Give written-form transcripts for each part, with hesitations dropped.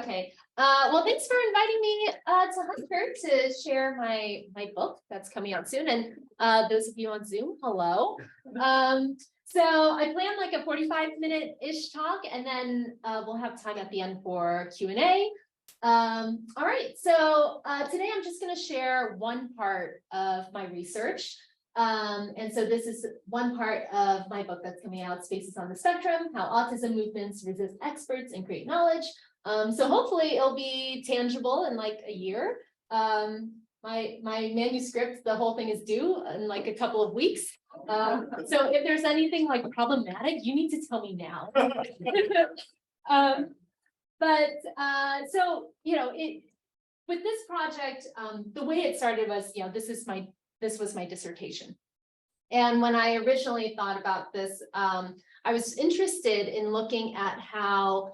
Okay. Well, thanks for inviting me to Hunter to share my book that's coming out soon. And those of you on Zoom, hello. So I plan like a 45-minute-ish talk, and then we'll have time at the end for Q&A. All right. So today I'm just going to share one part of my research. And so this is one part of my book that's coming out, Spaces on the Spectrum: How Autism Movements Resist Experts and Create Knowledge. So hopefully it'll be tangible in like a year. My manuscript, the whole thing is due in like a couple of weeks. So if there's anything like problematic, you need to tell me now. So, you know, with this project, the way it started was, you know, this was my dissertation. And when I originally thought about this, I was interested in looking at how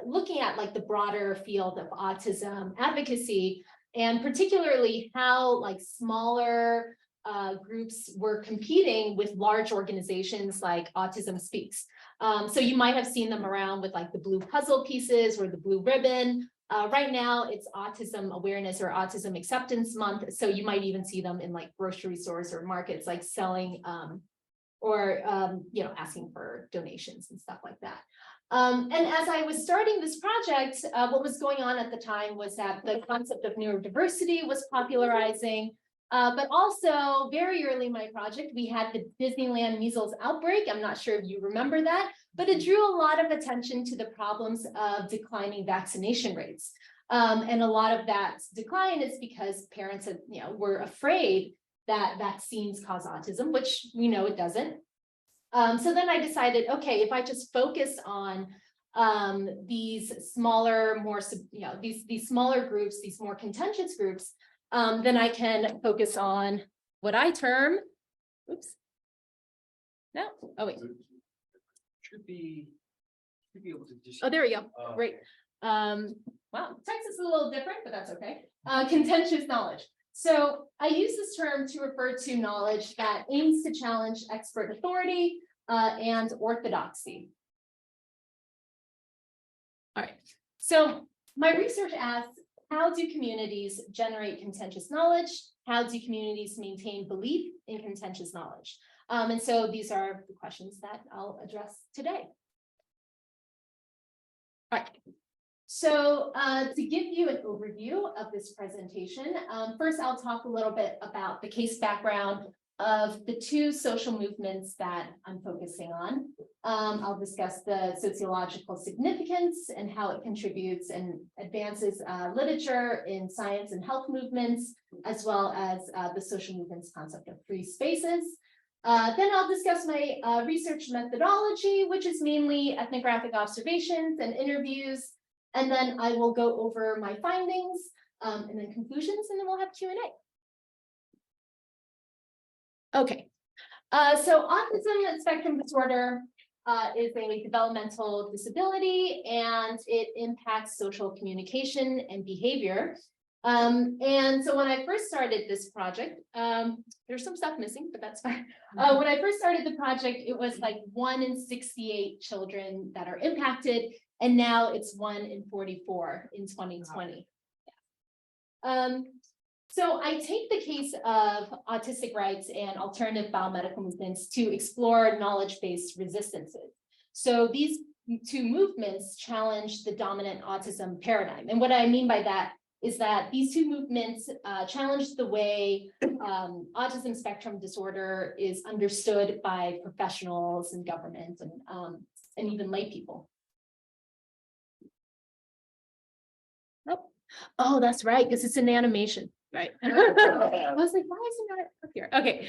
looking at like the broader field of autism advocacy, and particularly how like smaller groups were competing with large organizations like Autism Speaks. So you might have seen them around with like the blue puzzle pieces or the blue ribbon. Right now it's Autism Awareness or Autism Acceptance Month. So you might even see them in like grocery stores or markets, like selling you know, asking for donations and stuff like that. And as I was starting this project, what was going on at the time was that the concept of neurodiversity was popularizing. But also very early in my project, we had the Disneyland measles outbreak. I'm not sure if you remember that, but it drew a lot of attention to the problems of declining vaccination rates. And a lot of that decline is because parents had, you know, were afraid that vaccines cause autism, which we know it doesn't. So then I decided, okay, if I just focus on these smaller, more, you know, these smaller groups, these more contentious groups, then I can focus on what I term, oops, no, oh wait. Should be able to just. Oh, there we go, great. Wow, text is a little different, but that's okay. Contentious knowledge. So I use this term to refer to knowledge that aims to challenge expert authority and orthodoxy. All right, so my research asks, how do communities generate contentious knowledge? How do communities maintain belief in contentious knowledge? And so these are the questions that I'll address today. All right. So to give you an overview of this presentation, first I'll talk a little bit about the case background of the two social movements that I'm focusing on. I'll discuss the sociological significance and how it contributes and advances literature in science and health movements, as well as the social movements concept of free spaces. Then I'll discuss my research methodology, which is mainly ethnographic observations and interviews. And then I will go over my findings and then conclusions, and then we'll have Q&A. Okay, so autism spectrum disorder is a developmental disability, and it impacts social communication and behavior. And so when I first started this project, there's some stuff missing, but that's fine. When I first started the project, it was like 1 in 68 children that are impacted, and now it's 1 in 44 in 2020. Yeah. So I take the case of autistic rights and alternative biomedical movements to explore knowledge-based resistances. So these two movements challenge the dominant autism paradigm. And what I mean by that is that these two movements challenge the way autism spectrum disorder is understood by professionals and government and even lay people. Oh, that's right, because it's an animation, right? I was like, why isn't that up here? Okay.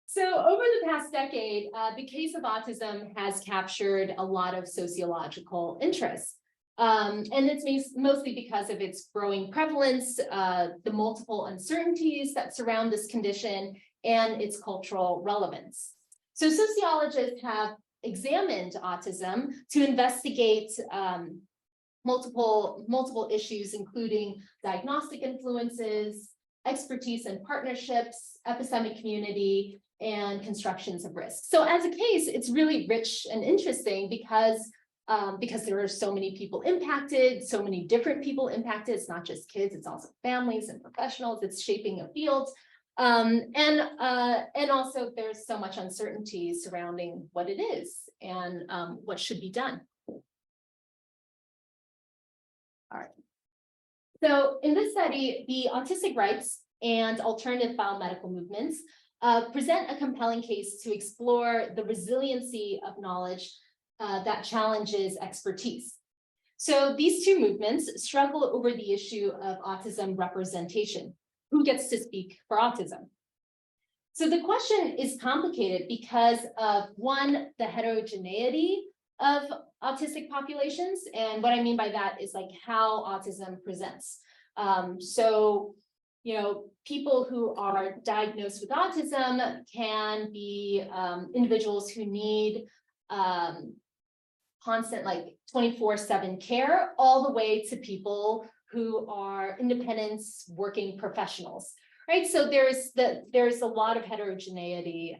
So over the past decade, the case of autism has captured a lot of sociological interest. And it's mostly because of its growing prevalence, the multiple uncertainties that surround this condition, and its cultural relevance. So sociologists have examined autism to investigate multiple issues, including diagnostic influences, expertise and partnerships, epistemic community, and constructions of risk. So as a case, it's really rich and interesting because because there are so many people impacted, so many different people impacted. It's not just kids, it's also families and professionals. It's shaping a field. And also there's so much uncertainty surrounding what it is and what should be done. All right. So in this study, the autistic rights and alternative biomedical movements present a compelling case to explore the resiliency of knowledge that challenges expertise. So these two movements struggle over the issue of autism representation. Who gets to speak for autism? So the question is complicated because of, one, the heterogeneity of autistic populations. And what I mean by that is like how autism presents. So, you know, people who are diagnosed with autism can be individuals who need constant like 24/7 care, all the way to people who are independent working professionals, right? So there's a lot of heterogeneity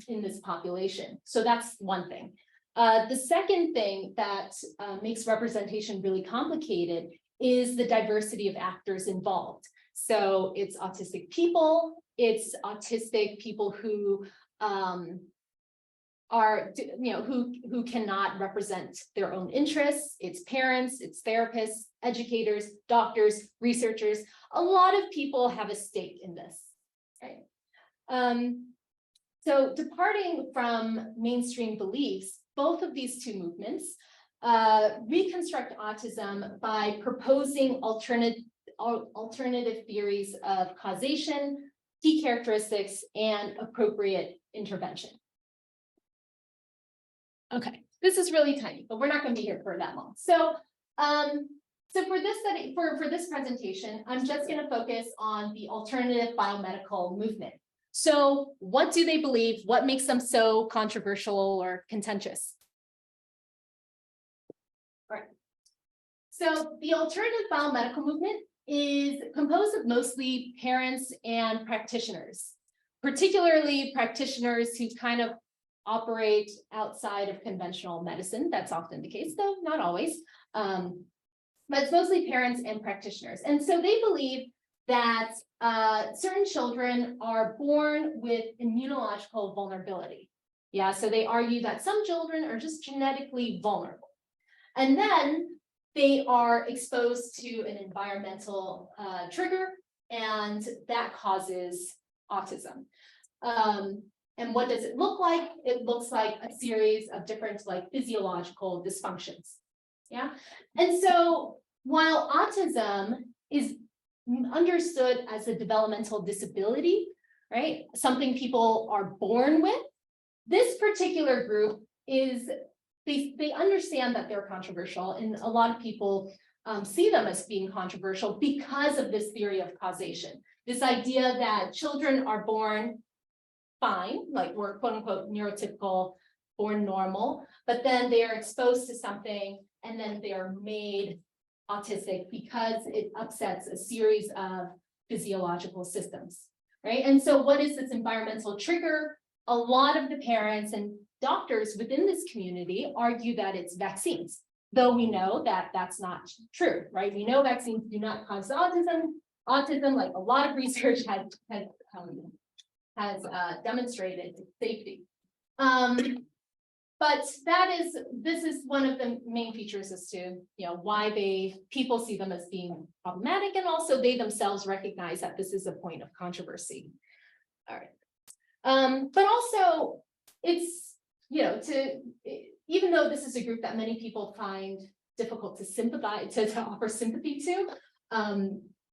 in this population. So that's one thing. The second thing that makes representation really complicated is the diversity of actors involved. So it's autistic people, it's autistic people who are, you know, who cannot represent their own interests. It's parents, it's therapists, educators, doctors, researchers. A lot of people have a stake in this, right? So departing from mainstream beliefs, both of these two movements reconstruct autism by proposing alternative theories of causation, key characteristics, and appropriate intervention. Okay, this is really tiny, but we're not going to be here for that long. So, so for this study, for this presentation, I'm just going to focus on the alternative biomedical movement. So what do they believe? What makes them so controversial or contentious? All right. So the alternative biomedical movement is composed of mostly parents and practitioners, particularly practitioners who kind of operate outside of conventional medicine. That's often the case, though not always. But it's mostly parents and practitioners. And so they believe that certain children are born with immunological vulnerability. Yeah, so they argue that some children are just genetically vulnerable. And then they are exposed to an environmental trigger, and that causes autism. And what does it look like? It looks like a series of different like physiological dysfunctions. Yeah. And so while autism is understood as a developmental disability, right? Something people are born with, this particular group is, they understand that they're controversial, and a lot of people see them as being controversial because of this theory of causation. This idea that children are born fine, like we're quote unquote neurotypical, born normal, but then they are exposed to something and then they are made autistic because it upsets a series of physiological systems, right? And so what is this environmental trigger? A lot of the parents and doctors within this community argue that it's vaccines, though we know that that's not true, right? We know vaccines do not cause autism. Autism, like a lot of research has demonstrated safety. But this is one of the main features as to, you know, why people see them as being problematic, and also they themselves recognize that this is a point of controversy. All right. But also it's, you know, even though this is a group that many people find difficult to sympathize, to offer sympathy to,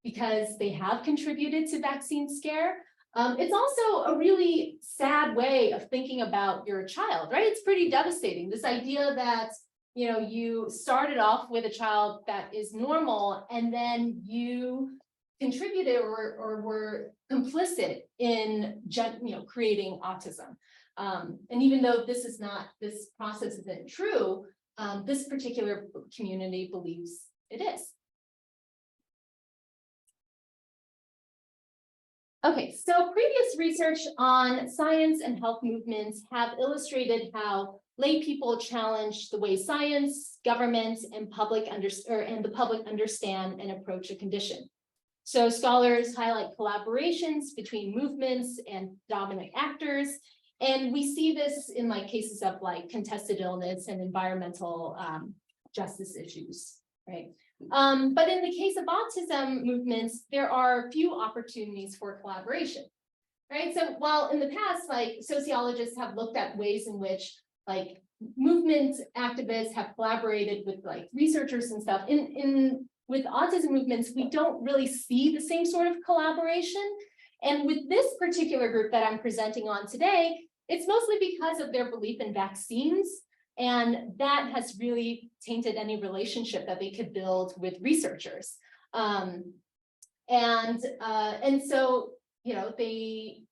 because they have contributed to vaccine scare, it's also a really sad way of thinking about your child, right? It's pretty devastating. This idea that, you know, you started off with a child that is normal, and then you contributed or were complicit in, you know, creating autism. And even though this process isn't true, this particular community believes it is. Okay, so previous research on science and health movements have illustrated how lay people challenge the way science, government, and the public understand and approach a condition. So scholars highlight collaborations between movements and dominant actors. And we see this in like cases of like contested illness and environmental justice issues, right? But in the case of autism movements, there are few opportunities for collaboration, right? So while in the past, like sociologists have looked at ways in which like movement activists have collaborated with like researchers and stuff, with autism movements, we don't really see the same sort of collaboration. And with this particular group that I'm presenting on today, it's mostly because of their belief in vaccines. And that has really tainted any relationship that they could build with researchers. And so, you know, they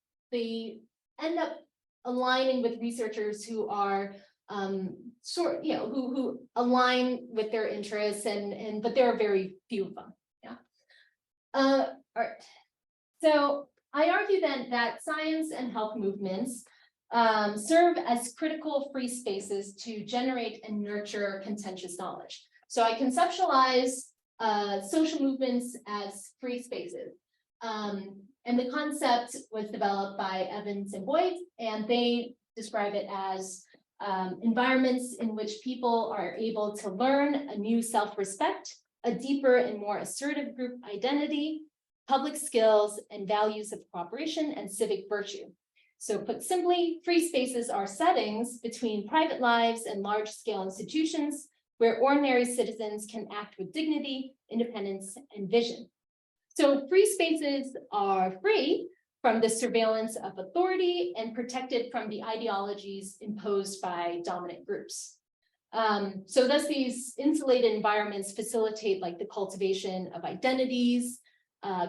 end up aligning with researchers who are who align with their interests, but there are very few of them. Yeah. All right. So I argue then that science and health movements serve as critical free spaces to generate and nurture contentious knowledge. So I conceptualize social movements as free spaces. And the concept was developed by Evans and Boyd, and they describe it as environments in which people are able to learn a new self-respect, a deeper and more assertive group identity, public skills, and values of cooperation and civic virtue. So put simply, free spaces are settings between private lives and large-scale institutions where ordinary citizens can act with dignity, independence, and vision. So free spaces are free from the surveillance of authority and protected from the ideologies imposed by dominant groups. So thus these insulated environments facilitate like the cultivation of identities,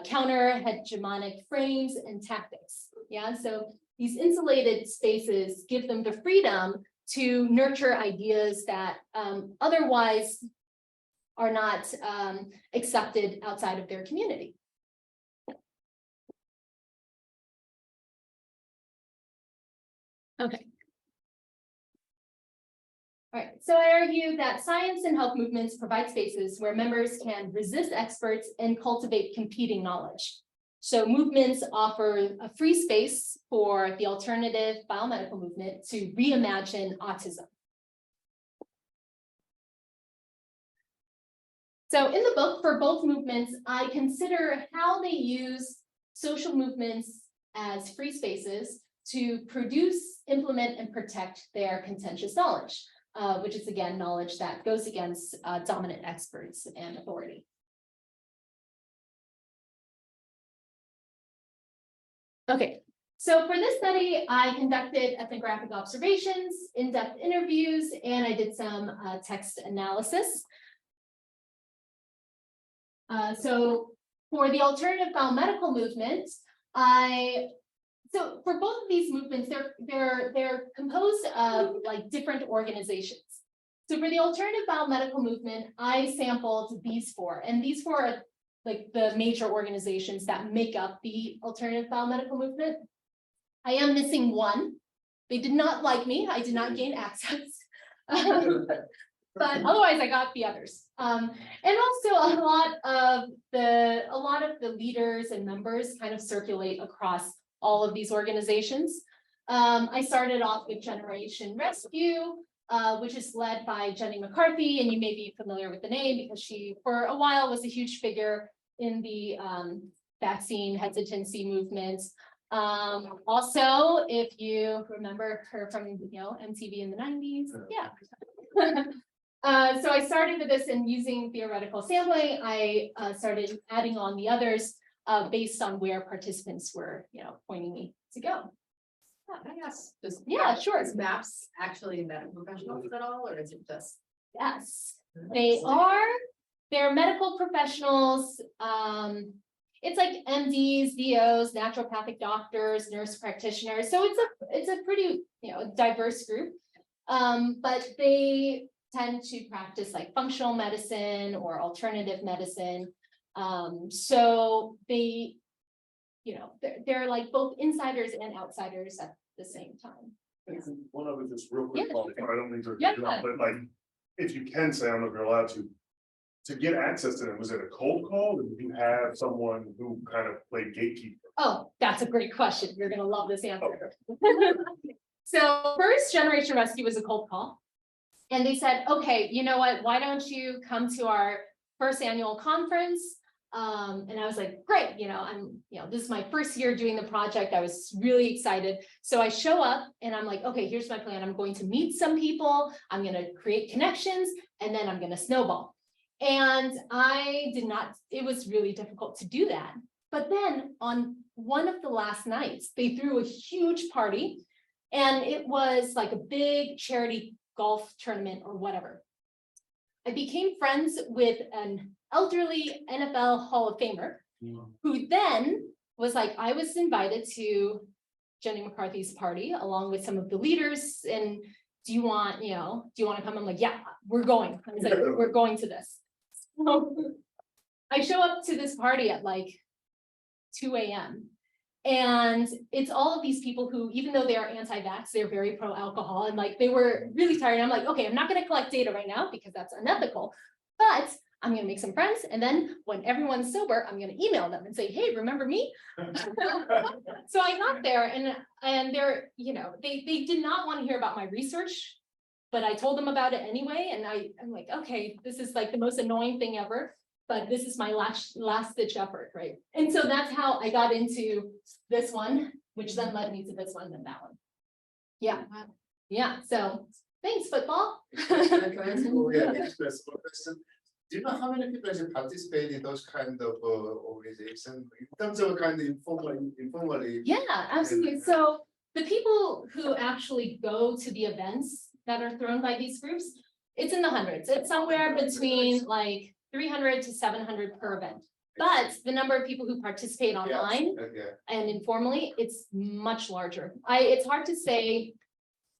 counter hegemonic frames and tactics. Yeah, so these insulated spaces give them the freedom to nurture ideas that otherwise are not accepted outside of their community. Okay. All right, so I argue that science and health movements provide spaces where members can resist experts and cultivate competing knowledge. So movements offer a free space for the alternative biomedical movement to reimagine autism. So in the book, for both movements, I consider how they use social movements as free spaces to produce, implement, and protect their contentious knowledge, which is again, knowledge that goes against dominant experts and authority. Okay, so for this study, I conducted ethnographic observations, in-depth interviews, and I did some text analysis. So for the alternative biomedical movement, so for both of these movements, they're composed of like different organizations. So for the alternative biomedical movement, I sampled these four, and these four are like the major organizations that make up the alternative biomedical movement. I am missing one. They did not like me. I did not gain access. But otherwise I got the others. And also a lot of the leaders and members kind of circulate across all of these organizations. I started off with Generation Rescue, which is led by Jenny McCarthy, and you may be familiar with the name because she, for a while, was a huge figure in the vaccine hesitancy movement. Also, if you remember her from MTV in the 90s, yeah. So I started with this and using theoretical sampling, I started adding on the others based on where participants were, pointing me to go. Yes. Yeah, sure. Is MAPS actually medical professionals at all, or is it just? Yes, they're medical professionals. It's like MDs, DOs, naturopathic doctors, nurse practitioners. So it's a pretty diverse group. But they tend to practice like functional medicine or alternative medicine. So they they're like both insiders and outsiders at the same time. One of it just real quick, Yeah. Paul, I don't mean to, Yeah. but like, if you can say, I don't know if you're allowed to get access to them, was it a cold call, or did you have someone who kind of played gatekeeper? Oh, that's a great question. You're gonna love this answer. So First Generation Rescue was a cold call. And they said, okay, you know what, why don't you come to our first annual conference? And I was like, great, this is my first year doing the project. I was really excited. So I show up and I'm like, okay, here's my plan. I'm going to meet some people. I'm going to create connections and then I'm going to snowball. And it was really difficult to do that. But then on one of the last nights, they threw a huge party and it was like a big charity golf tournament or whatever. I became friends with an elderly NFL Hall of Famer who then was like, I was invited to Jenny McCarthy's party along with some of the leaders. And do you want to come? I'm like, yeah, we're going. I was like, we're going to this. So I show up to this party at like 2 a.m. And it's all of these people who, even though they are anti-vax, they're very pro-alcohol and like they were really tired. I'm like, okay, I'm not going to collect data right now because that's unethical, but I'm going to make some friends. And then when everyone's sober, I'm going to email them and say, hey, remember me? So I got there and they're, they did not want to hear about my research, but I told them about it anyway. And I'm like, okay, this is like the most annoying thing ever. But this is my last ditch effort, right? And so that's how I got into this one, which then led me to this one and that one. Yeah, yeah. So thanks, football. Can I ask you a specific question? Do you know how many people actually participate in those kind of organizations in terms of kind of informally? Yeah, absolutely. So the people who actually go to the events that are thrown by these groups, it's in the hundreds. It's somewhere between like 300 to 700 per event. But the number of people who participate online and informally, it's much larger. It's hard to say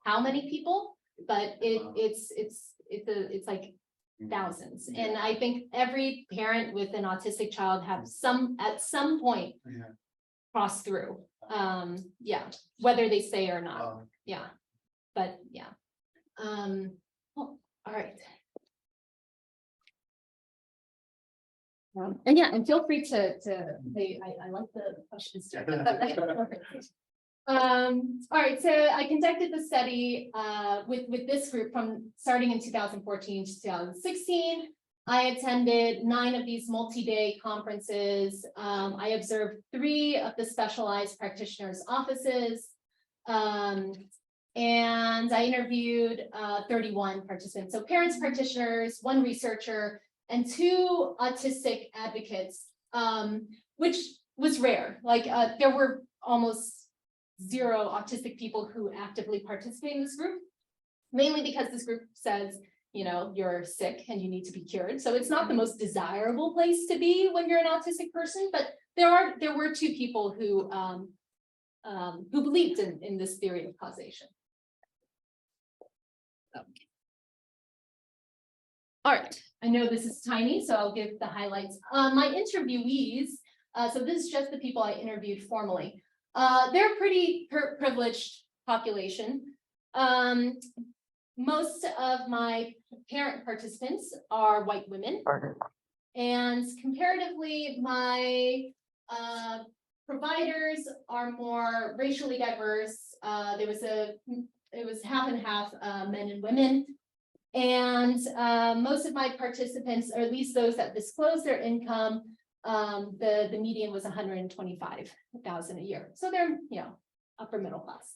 how many people, but it's like thousands. And I think every parent with an autistic child have at some point crossed through. Whether they say or not. But yeah. All right. And feel free to say, I like the questions. All right, so I conducted the study with this group from starting in 2014 to 2016. I attended 9 of these multi-day conferences. I observed 3 of the specialized practitioners' offices. And I interviewed 31 participants. So parents, practitioners, 1 researcher, and 2 autistic advocates, which was rare. Like there were almost 0 autistic people who actively participate in this group, mainly because this group says, you're sick and you need to be cured. So it's not the most desirable place to be when you're an autistic person, but there were 2 people who believed in this theory of causation. All right, I know this is tiny, so I'll give the highlights. My interviewees, so this is just the people I interviewed formally. They're a pretty privileged population. Most of my parent participants are white women. And comparatively, my providers are more racially diverse. It was half and half men and women. And most of my participants, or at least those that disclose their income, the median was $125,000 a year. So they're, upper middle class.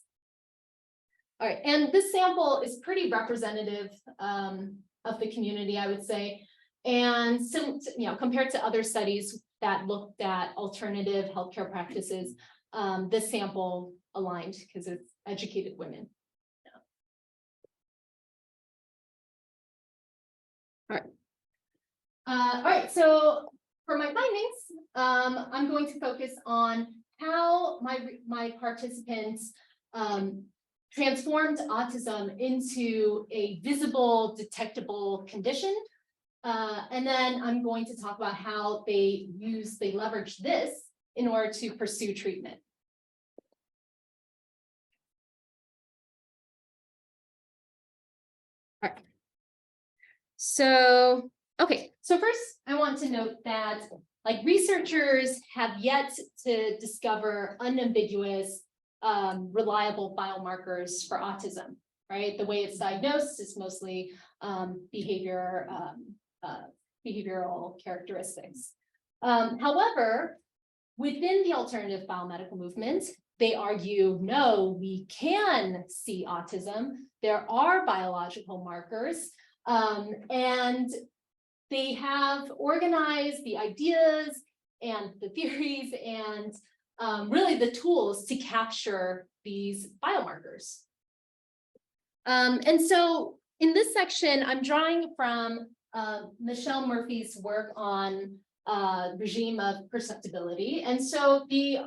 All right, and this sample is pretty representative of the community, I would say. And so, compared to other studies that looked at alternative healthcare practices, this sample aligned because it's educated women. All right, so for my findings, I'm going to focus on how my participants transformed autism into a visible, detectable condition. And then I'm going to talk about how they leverage this in order to pursue treatment. All right. So, okay, so first I want to note that like researchers have yet to discover unambiguous, reliable biomarkers for autism, right? The way it's diagnosed is mostly behavioral characteristics. However, within the alternative biomedical movement, they argue, no, we can see autism. There are biological markers, and they have organized the ideas and the theories and really the tools to capture these biomarkers. And so in this section, I'm drawing from Michelle Murphy's work on regime of perceptibility. And so the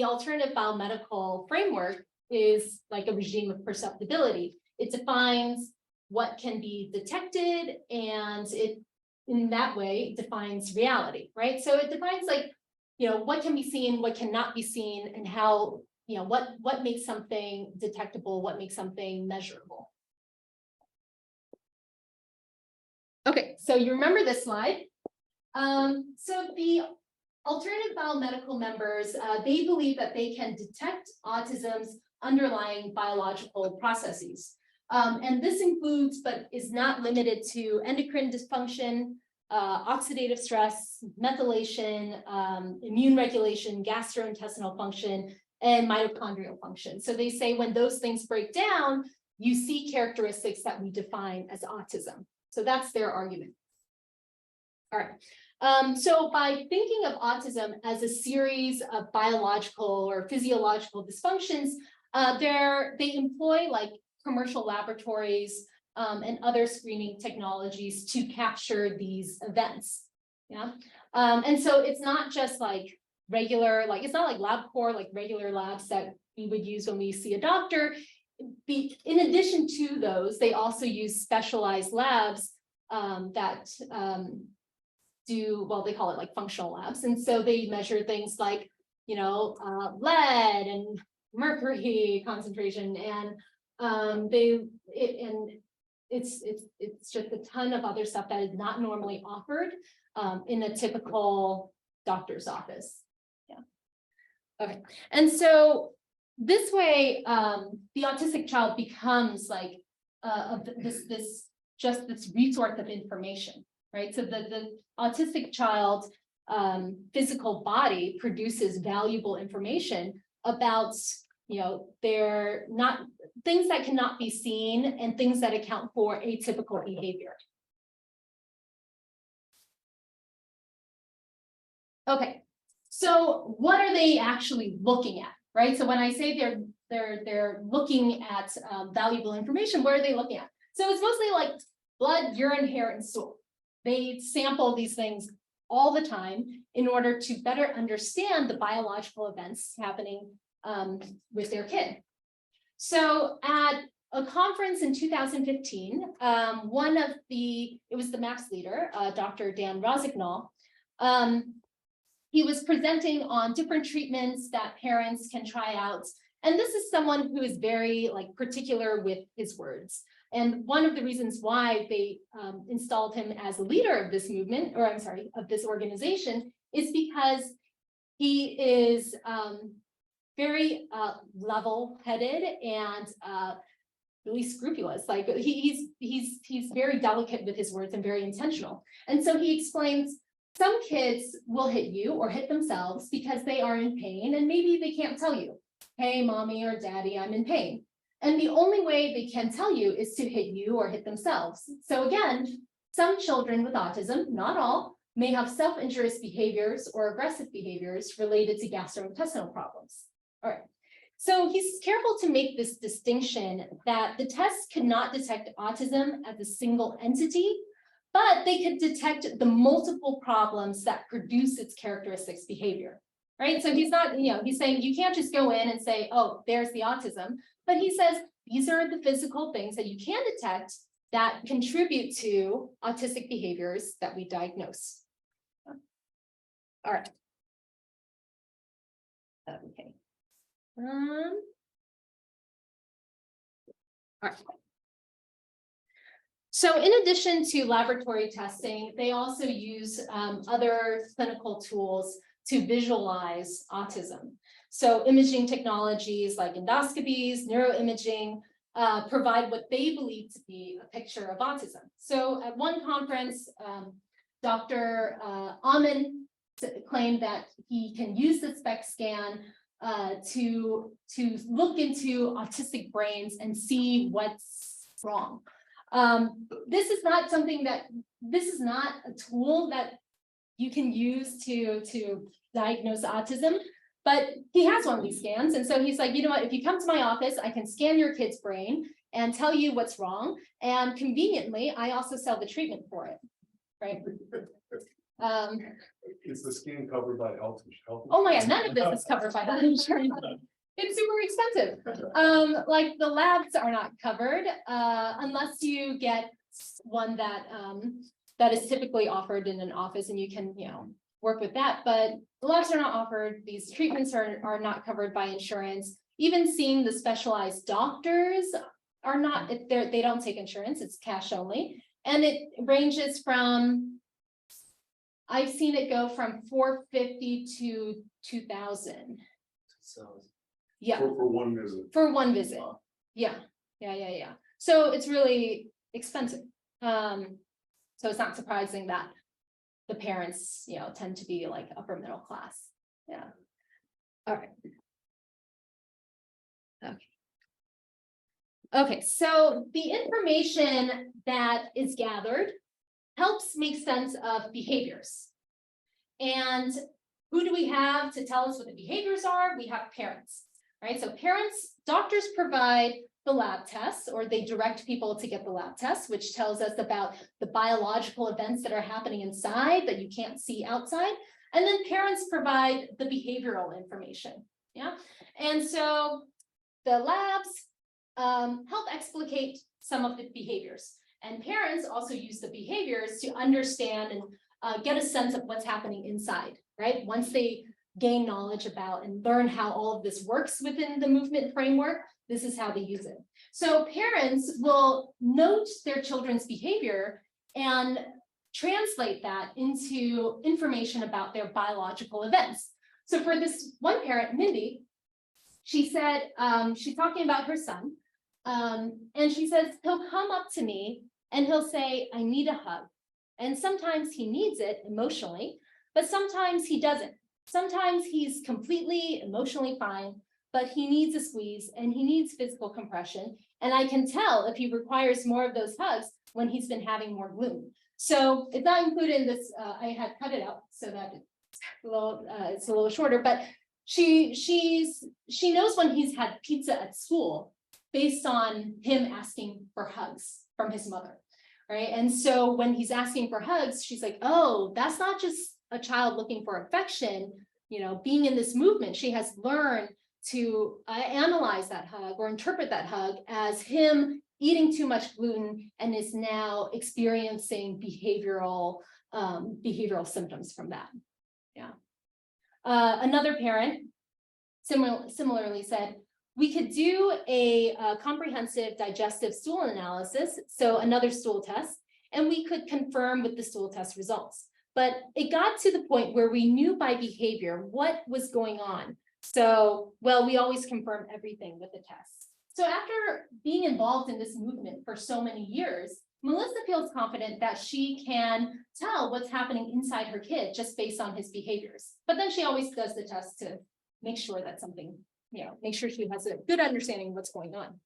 alternative biomedical framework is like a regime of perceptibility. It defines what can be detected, and it, in that way, defines reality, right? So it defines like, what can be seen, what cannot be seen, and how, what makes something detectable, what makes something measurable. Okay, so you remember this slide. So the alternative biomedical members, they believe that they can detect autism's underlying biological processes. And this includes, but is not limited to, endocrine dysfunction, oxidative stress, methylation, immune regulation, gastrointestinal function, and mitochondrial function. So they say when those things break down, you see characteristics that we define as autism. So that's their argument. All right. So by thinking of autism as a series of biological or physiological dysfunctions, they employ like commercial laboratories and other screening technologies to capture these events. Yeah. And so it's not just like regular, like it's not like LabCorp, like regular labs that we would use when we see a doctor. In addition to those, they also use specialized labs that do, well, they call it like functional labs. And so they measure things like, lead and mercury concentration, and it's just a ton of other stuff that is not normally offered in a typical doctor's office. Yeah. Okay. And so this way, the autistic child becomes like this resource of information, right? So the autistic child's physical body produces valuable information about, they're not things that cannot be seen and things that account for atypical behavior. Okay, so what are they actually looking at, right? So when I say they're looking at valuable information, what are they looking at? So it's mostly like blood, urine, hair, and stool. They sample these things all the time in order to better understand the biological events happening with their kid. So at a conference in 2015, it was the MAPS leader, Dr. Dan Rossignol, he was presenting on different treatments that parents can try out. And this is someone who is very particular with his words. And one of the reasons why they installed him as a leader of this movement, or I'm sorry, of this organization, is because he is very level-headed and really scrupulous. Like he's very delicate with his words and very intentional. And so he explains, some kids will hit you or hit themselves because they are in pain, and maybe they can't tell you, hey, mommy or daddy, I'm in pain. And the only way they can tell you is to hit you or hit themselves. So again, some children with autism, not all, may have self-injurious behaviors or aggressive behaviors related to gastrointestinal problems. All right. So he's careful to make this distinction that the test could not detect autism as a single entity, but they could detect the multiple problems that produce its characteristics behavior, right? So he's not, he's saying you can't just go in and say, oh, there's the autism, but he says these are the physical things that you can detect that contribute to autistic behaviors that we diagnose. All right. Okay. All right. So in addition to laboratory testing, they also use other clinical tools to visualize autism. So imaging technologies like endoscopies, neuroimaging, provide what they believe to be a picture of autism. So at one conference, Dr. Amen claimed that he can use the SPECT scan to look into autistic brains and see what's wrong. This is not a tool that you can use to diagnose autism, but he has one of these scans. And so he's like, you know what, if you come to my office, I can scan your kid's brain and tell you what's wrong. And conveniently, I also sell the treatment for it, right? Is the scan covered by health? Oh my God, none of this is covered by health insurance. It's super expensive. Like the labs are not covered, unless you get one that is typically offered in an office and you can, work with that, but the labs are not offered. These treatments are not covered by insurance. Even seeing the specialized doctors are not, if they don't take insurance, it's cash only. And it ranges from, I've seen it go from $450 to $2,000. So. Yeah. For one visit. For one visit. Yeah. So it's really expensive. So it's not surprising that the parents, tend to be like upper middle class. Yeah. All right. Okay, so the information that is gathered helps make sense of behaviors. And who do we have to tell us what the behaviors are? We have parents, right? So doctors provide the lab tests, or they direct people to get the lab tests, which tells us about the biological events that are happening inside that you can't see outside. And then parents provide the behavioral information. Yeah. And so the labs help explicate some of the behaviors. And parents also use the behaviors to understand and get a sense of what's happening inside, right? Once they gain knowledge about and learn how all of this works within the movement framework, this is how they use it. So parents will note their children's behavior and translate that into information about their biological events. So for this one parent, Mindy, she said, she's talking about her son, and she says, he'll come up to me and he'll say, I need a hug. And sometimes he needs it emotionally, but sometimes he doesn't. Sometimes he's completely emotionally fine, but he needs a squeeze and he needs physical compression. And I can tell if he requires more of those hugs when he's been having more gloom. So it's not included in this. I had cut it out so that it's a little shorter, but she knows when he's had pizza at school based on him asking for hugs from his mother, right? And so when he's asking for hugs, she's like, oh, that's not just a child looking for affection, being in this movement. She has learned to analyze that hug or interpret that hug as him eating too much gluten and is now experiencing behavioral symptoms from that. Yeah. Another parent similarly said, we could do a comprehensive digestive stool analysis, so another stool test, and we could confirm with the stool test results. But it got to the point where we knew by behavior what was going on. So, well, we always confirm everything with the tests. So after being involved in this movement for so many years, Melissa feels confident that she can tell what's happening inside her kid just based on his behaviors. But then she always does the test to make sure that something, make sure she has a good understanding of what's going on.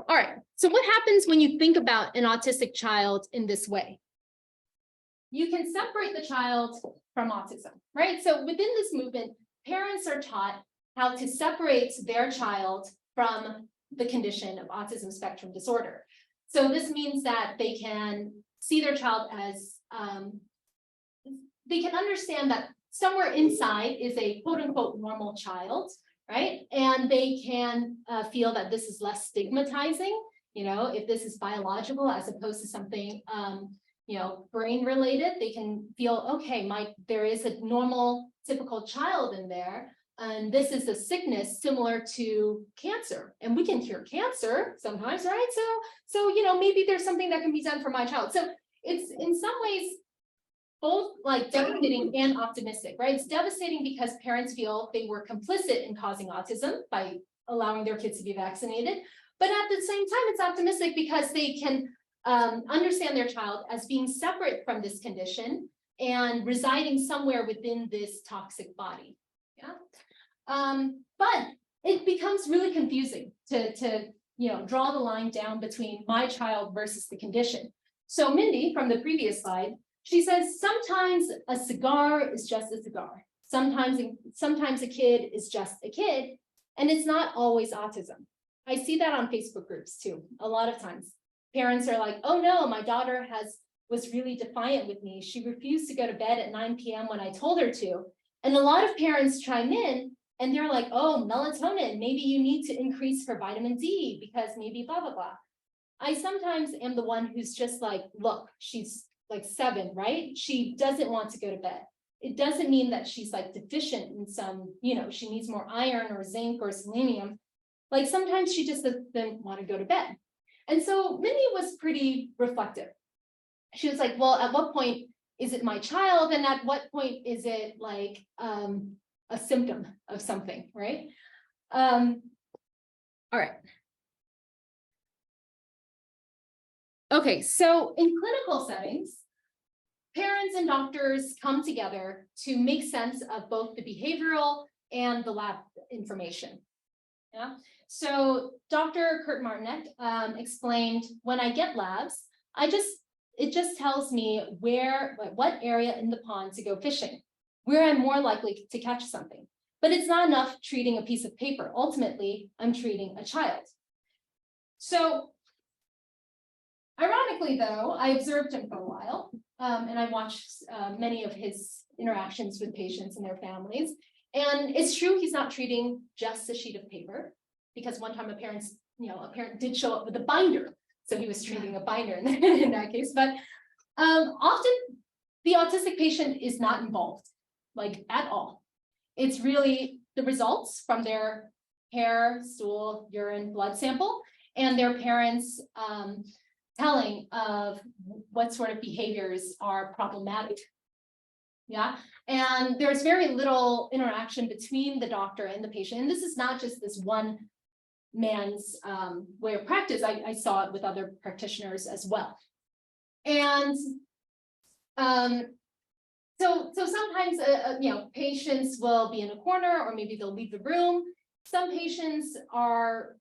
All right, so what happens when you think about an autistic child in this way? You can separate the child from autism, right? So within this movement, parents are taught how to separate their child from the condition of autism spectrum disorder. So this means that they can see their child as, they can understand that somewhere inside is a quote unquote normal child, right? And they can feel that this is less stigmatizing, if this is biological as opposed to something, brain related, they can feel, okay, there is a normal, typical child in there. And this is a sickness similar to cancer, and we can cure cancer sometimes, right? So, you know, maybe there's something that can be done for my child. So it's in some ways both like devastating and optimistic, right? It's devastating because parents feel they were complicit in causing autism by allowing their kids to be vaccinated. But at the same time, it's optimistic because they can understand their child as being separate from this condition and residing somewhere within this toxic body. Yeah. But it becomes really confusing to you know, draw the line down between my child versus the condition. So Mindy, from the previous slide, she says sometimes a cigar is just a cigar. Sometimes a kid is just a kid, and it's not always autism. I see that on Facebook groups too. A lot of times parents are like, oh no, my daughter was really defiant with me. She refused to go to bed at 9 p.m. when I told her to. And a lot of parents chime in and they're like, oh, melatonin, maybe you need to increase her vitamin D because maybe blah, blah, blah. I sometimes am the one who's just like, look, she's like 7, right? She doesn't want to go to bed. It doesn't mean that she's like deficient in some, you know, she needs more iron or zinc or selenium. Like sometimes she just doesn't want to go to bed. And so Mindy was pretty reflective. She was like, well, at what point is it my child? And at what point is it like a symptom of something, right? All right. Okay, so in clinical settings, parents and doctors come together to make sense of both the behavioral and the lab information. Yeah. So Dr. Kurt Martinek explained, when I get labs, it just tells me what area in the pond to go fishing, where I'm more likely to catch something. But it's not enough treating a piece of paper. Ultimately, I'm treating a child. So ironically, though, I observed him for a while, and I watched many of his interactions with patients and their families. And it's true, he's not treating just a sheet of paper, because one time a parent did show up with a binder. So he was treating a binder in that case. But often the autistic patient is not involved, like at all. It's really the results from their hair, stool, urine, blood sample, and their parents telling of what sort of behaviors are problematic. Yeah, and there's very little interaction between the doctor and the patient. And this is not just this one man's way of practice. I saw it with other practitioners as well. And so sometimes patients will be in a corner, or maybe they'll leave the room. Some patients are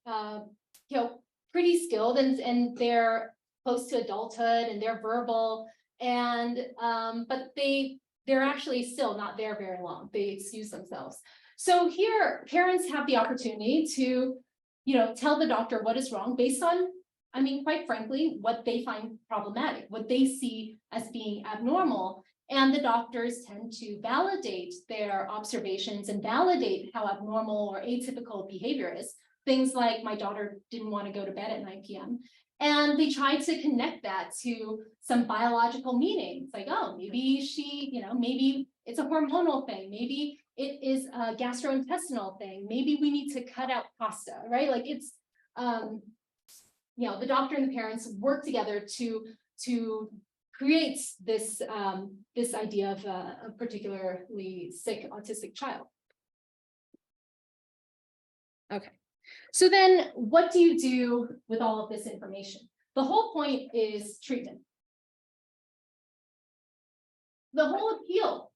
pretty skilled and they're close to adulthood and they're verbal, and but they're actually still not there very long. They excuse themselves. So here parents have the opportunity to tell the doctor what is wrong based on, I mean, quite frankly, what they find problematic, what they see as being abnormal. And the doctors tend to validate their observations and validate how abnormal or atypical behavior is. Things like, my daughter didn't want to go to bed at 9 p.m. And they try to connect that to some biological meaning. It's like, oh, maybe she, maybe it's a hormonal thing. Maybe it is a gastrointestinal thing. Maybe we need to cut out pasta, right? Like it's, the doctor and the parents work together to create this, this idea of a particularly sick autistic child. Okay. So then what do you do with all of this information? The whole point is treatment. The whole appeal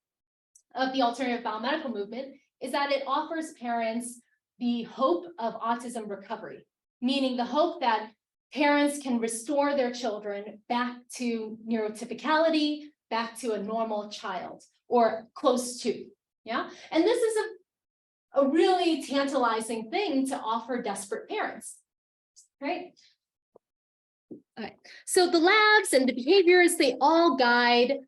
of the alternative biomedical movement is that it offers parents the hope of autism recovery, meaning the hope that parents can restore their children back to neurotypicality, back to a normal child, or close to, yeah? And this is a really tantalizing thing to offer desperate parents, right? All right, so the labs and the behaviors, they all guide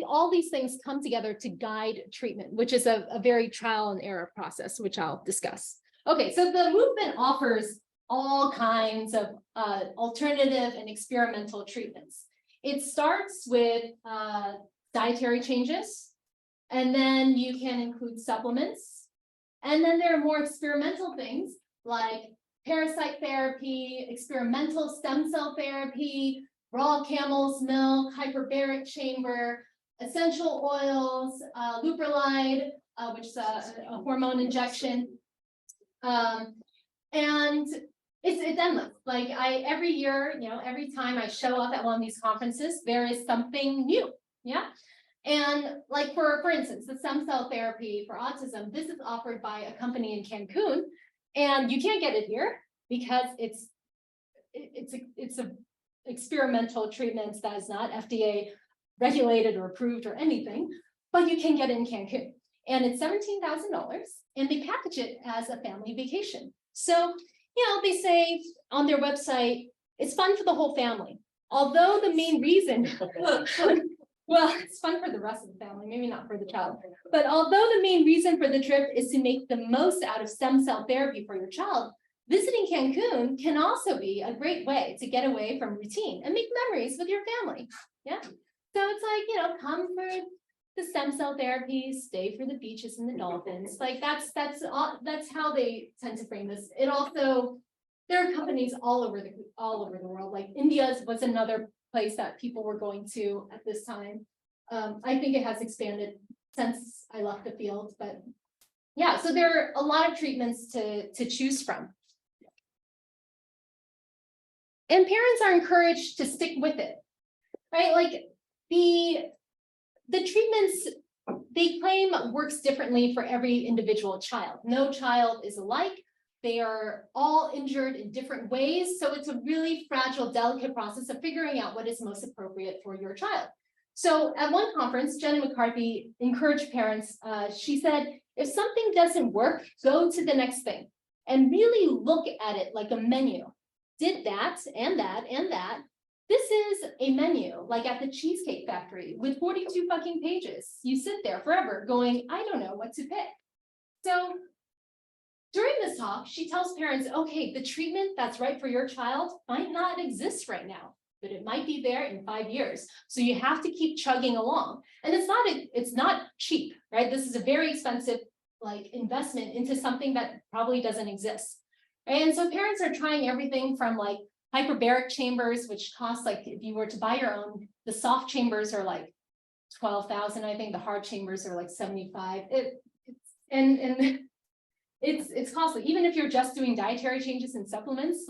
all these things come together to guide treatment, which is a very trial and error process, which I'll discuss. Okay, so the movement offers all kinds of alternative and experimental treatments. It starts with dietary changes, and then you can include supplements, And then there are more experimental things like parasite therapy, experimental stem cell therapy, raw camel's milk, hyperbaric chamber, essential oils, leuprolide, which is a hormone injection. And it's endless. Like every year, every time I show up at one of these conferences, there is something new. Yeah. And like for instance, the stem cell therapy for autism, this is offered by a company in Cancun, and you can't get it here because it's a experimental treatment that is not FDA regulated or approved or anything, but you can get it in Cancun. And it's $17,000, and they package it as a family vacation. So, they say on their website, it's fun for the whole family. Although the main reason, well, it's fun for the rest of the family, maybe not for the child. But although the main reason for the trip is to make the most out of stem cell therapy for your child, visiting Cancun can also be a great way to get away from routine and make memories with your family. Yeah. So it's like, come for the stem cell therapy, stay for the beaches and the dolphins. Like that's how they tend to frame this. It also, there are companies all over the world. Like India was another place that people were going to at this time. I think it has expanded since I left the field, but yeah, so there are a lot of treatments to choose from. And parents are encouraged to stick with it, right? Like the treatments, they claim works differently for every individual child. No child is alike. They are all injured in different ways. So it's a really fragile, delicate process of figuring out what is most appropriate for your child. So at one conference, Jenny McCarthy encouraged parents. She said, if something doesn't work, go to the next thing and really look at it like a menu. Did that and that and that. This is a menu, like at the Cheesecake Factory with 42 fucking pages. You sit there forever going, I don't know what to pick. So during this talk, she tells parents, okay, the treatment that's right for your child might not exist right now, but it might be there in 5 years. So you have to keep chugging along. And it's not cheap, right? This is a very expensive investment into something that probably doesn't exist. And so parents are trying everything from hyperbaric chambers, which cost if you were to buy your own, the soft chambers are $12,000, I think. The hard chambers are $75,000. It's costly. Even if you're just doing dietary changes and supplements,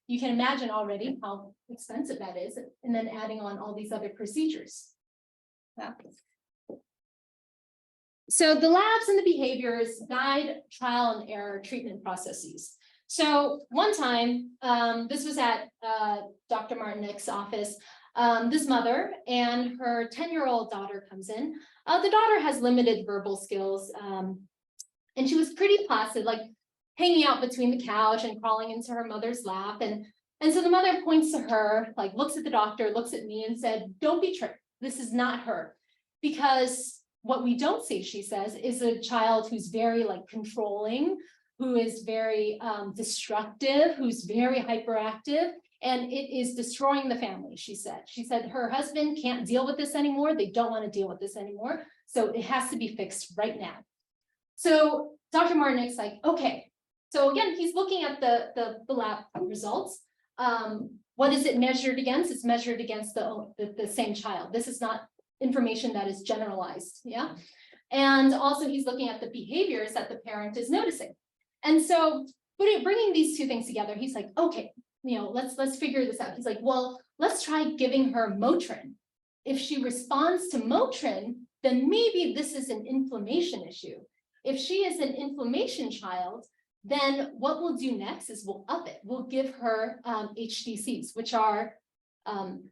you can imagine already how expensive that is, and then adding on all these other procedures. Yeah. So the labs and the behaviors guide trial and error treatment processes. So one time, this was at Dr. Martinick's office, this mother and her 10-year-old daughter comes in. The daughter has limited verbal skills, and she was pretty placid, hanging out between the couch and crawling into her mother's lap. And so the mother points to her, looks at the doctor, looks at me and said, don't be tricked. This is not her. Because what we don't see, she says, is a child who's very controlling, who is very destructive, who's very hyperactive, and it is destroying the family, she said. She said her husband can't deal with this anymore. They don't want to deal with this anymore. So it has to be fixed right now. So Dr. Martinick's okay. So again, he's looking at the lab results. What is it measured against? It's measured against the same child. This is not information that is generalized, yeah? And also he's looking at the behaviors that the parent is noticing. And so bringing these two things together, he's like, okay, let's figure this out. He's like, well, let's try giving her Motrin. If she responds to Motrin, then maybe this is an inflammation issue. If she is an inflammation child, then what we'll do next is we'll up it. We'll give her HDCs, which are,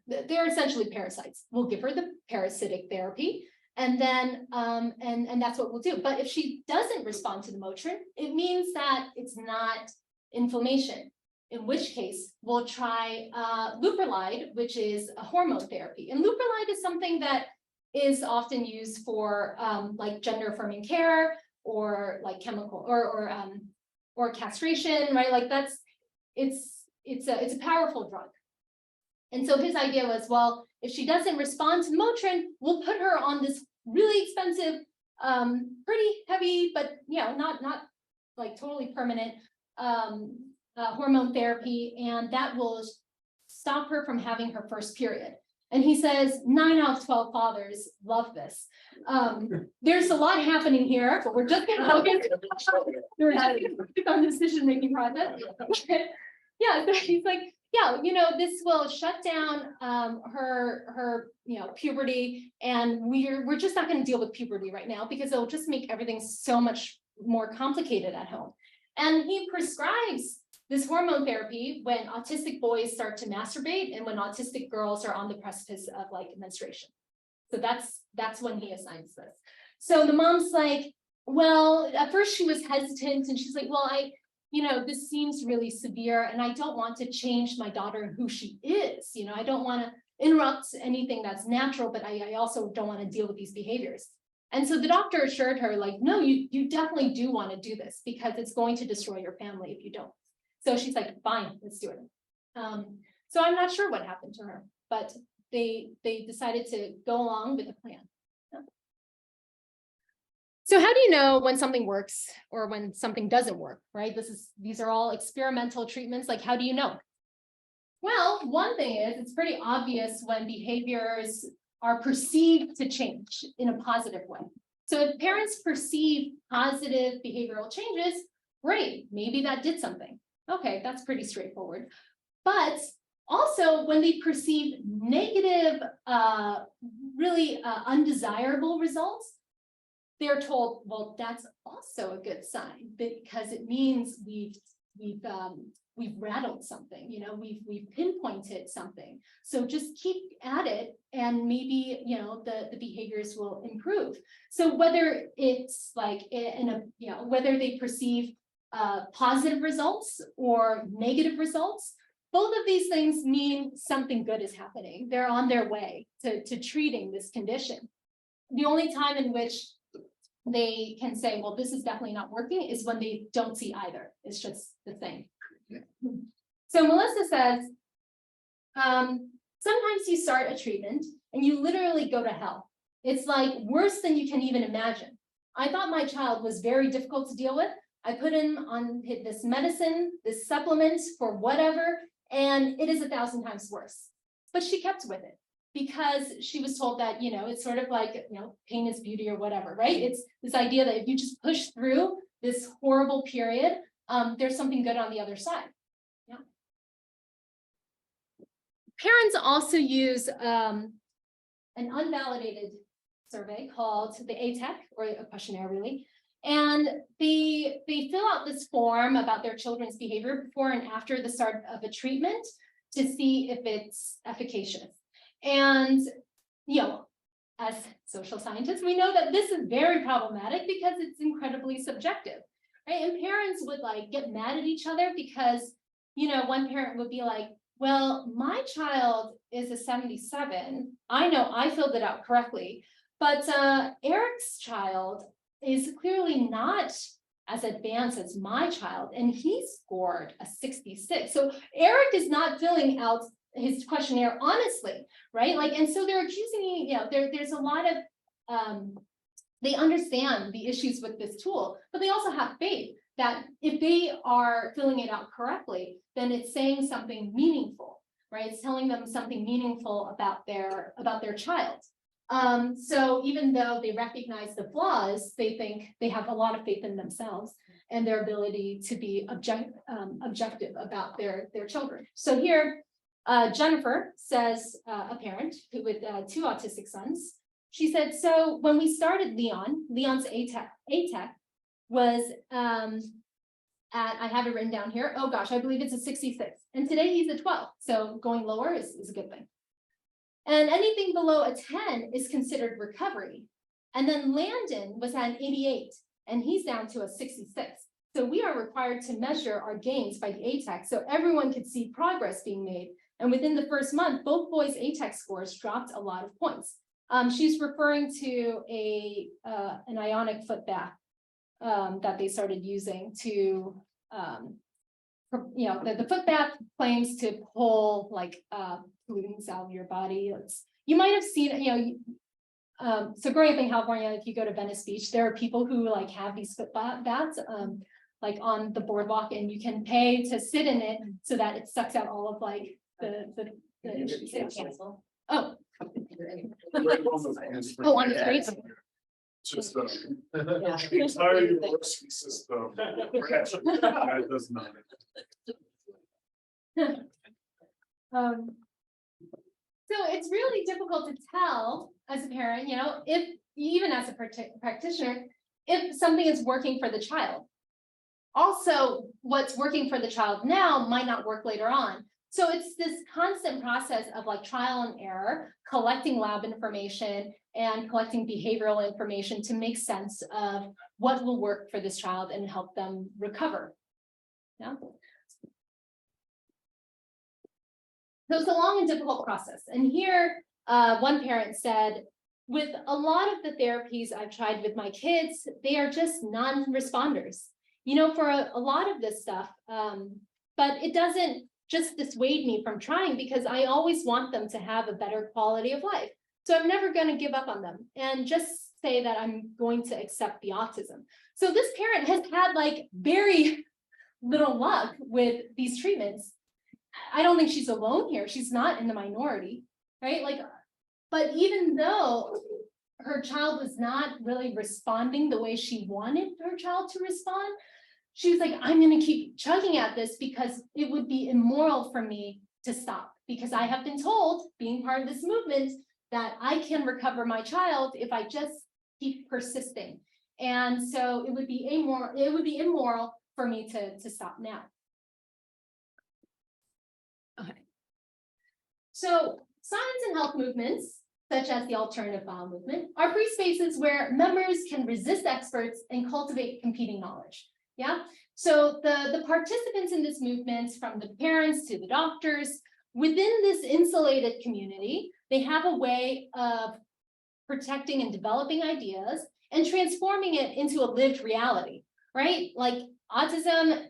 they're essentially parasites. We'll give her the parasitic therapy. And then, and that's what we'll do. But if she doesn't respond to the Motrin, it means that it's not inflammation, in which case we'll try leuprolide, which is a hormone therapy. And leuprolide is something that is often used for gender affirming care or chemical or castration, right? It's a powerful drug. And so his idea was, well, if she doesn't respond to Motrin, we'll put her on this really expensive, pretty heavy, but not like totally permanent hormone therapy, and that will stop her from having her first period. And he says 9 out of 12 fathers love this. There's a lot happening here, but we're just gonna focus on the decision-making process. Yeah, so he's like, yeah, this will shut down her puberty, and we're just not going to deal with puberty right now because it'll just make everything so much more complicated at home. And he prescribes this hormone therapy when autistic boys start to masturbate and when autistic girls are on the precipice of like menstruation. So that's when he assigns this. So the mom's like, well, at first she was hesitant, and she's like, well, this seems really severe, and I don't want to change my daughter and who she is. I don't want to interrupt anything that's natural, but I also don't want to deal with these behaviors. And so the doctor assured her, like, no, you definitely do want to do this because it's going to destroy your family if you don't. So she's like, fine, let's do it. So I'm not sure what happened to her, but they decided to go along with the plan. So how do you know when something works or when something doesn't work, right? These are all experimental treatments. Like, how do you know? Well, one thing is it's pretty obvious when behaviors are perceived to change in a positive way. So if parents perceive positive behavioral changes, great, maybe that did something. Okay, that's pretty straightforward. But also when they perceive negative, really undesirable results, they're told, well, that's also a good sign because it means we've rattled something, we've pinpointed something. So just keep at it, and maybe the behaviors will improve. So whether it's like whether they perceive positive results or negative results, both of these things mean something good is happening. They're on their way to treating this condition. The only time in which they can say, well, this is definitely not working is when they don't see either. It's just the thing. So Melissa says, sometimes you start a treatment and you literally go to hell. It's like worse than you can even imagine. I thought my child was very difficult to deal with. I put him on this medicine, this supplement for whatever, and it is 1,000 times worse. But she kept with it because she was told that, it's sort of like, pain is beauty or whatever, right? It's this idea that if you just push through this horrible period, there's something good on the other side. Yeah. Parents also use an unvalidated survey called the ATEC, or a questionnaire really, and they fill out this form about their children's behavior before and after the start of a treatment to see if it's efficacious. And, as social scientists, we know that this is very problematic because it's incredibly subjective, right? And parents would get mad at each other because, one parent would be like, well, my child is a 77. I know I filled it out correctly, but Eric's child is clearly not as advanced as my child, and he scored a 66. So Eric is not filling out his questionnaire honestly, right? And so they're accusing, there's a lot of, they understand the issues with this tool, but they also have faith that if they are filling it out correctly, then it's saying something meaningful, right? It's telling them something meaningful about their child. So even though they recognize the flaws, they think they have a lot of faith in themselves and their ability to be objective about their children. So here, Jennifer says, a parent with 2 autistic sons, she said, so when we started Leon's ATEC was I have it written down here. Oh gosh, I believe it's a 66. And today he's a 12. So going lower is a good thing. And anything below a 10 is considered recovery. And then Landon was at an 88 and he's down to a 66. So we are required to measure our gains by the ATEC so everyone could see progress being made. And within the first month, both boys' ATEC scores dropped a lot of points. She's referring to an ionic foot bath that they started using to, the foot bath claims to pull pollutants out of your body. You might have seen, so growing up in California, if you go to Venice Beach, there are people who have these foot baths. like on the boardwalk, and you can pay to sit in it so that it sucks out all of like the issues. Cancel. Oh, It's oh, on the streets. Just the entire university system. That does not. So it's really difficult to tell as a parent, you know, if even as a practitioner, if something is working for the child. Also, what's working for the child now might not work later on. So it's this constant process of like trial and error, collecting lab information and collecting behavioral information to make sense of what will work for this child and help them recover. Yeah. So it's a long and difficult process. And here, one parent said, with a lot of the therapies I've tried with my kids, they are just non-responders, you know, for a lot of this stuff. But it doesn't just dissuade me from trying because I always want them to have a better quality of life. So I'm never going to give up on them and just say that I'm going to accept the autism. So this parent has had like very little luck with these treatments. I don't think she's alone here. She's not in the minority, right? Like, but even though her child was not really responding the way she wanted her child to respond, she was like, I'm going to keep chugging at this because it would be immoral for me to stop, because I have been told, being part of this movement, that I can recover my child if I just keep persisting. And so it would be immoral for me to stop now. Okay. So science and health movements, such as the alternative bio movement, are free spaces where members can resist experts and cultivate competing knowledge. Yeah. So the participants in this movement, from the parents to the doctors, within this insulated community, they have a way of protecting and developing ideas and transforming it into a lived reality, right? Like autism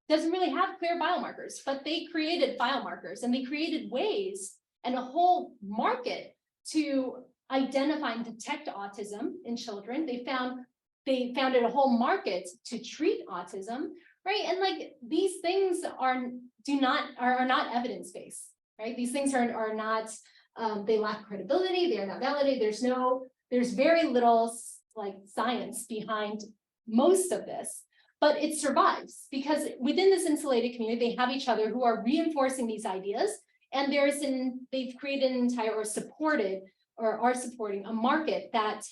doesn't really have clear biomarkers, but they created biomarkers and they created ways and a whole market to identify and detect autism in children. They founded a whole market to treat autism, right? And like these things are not evidence-based, right? These things are not, they lack credibility, they are not validated. There's very little like science behind most of this, but it survives because within this insulated community, they have each other who are reinforcing these ideas. And they've created an entire or supported or are supporting a market that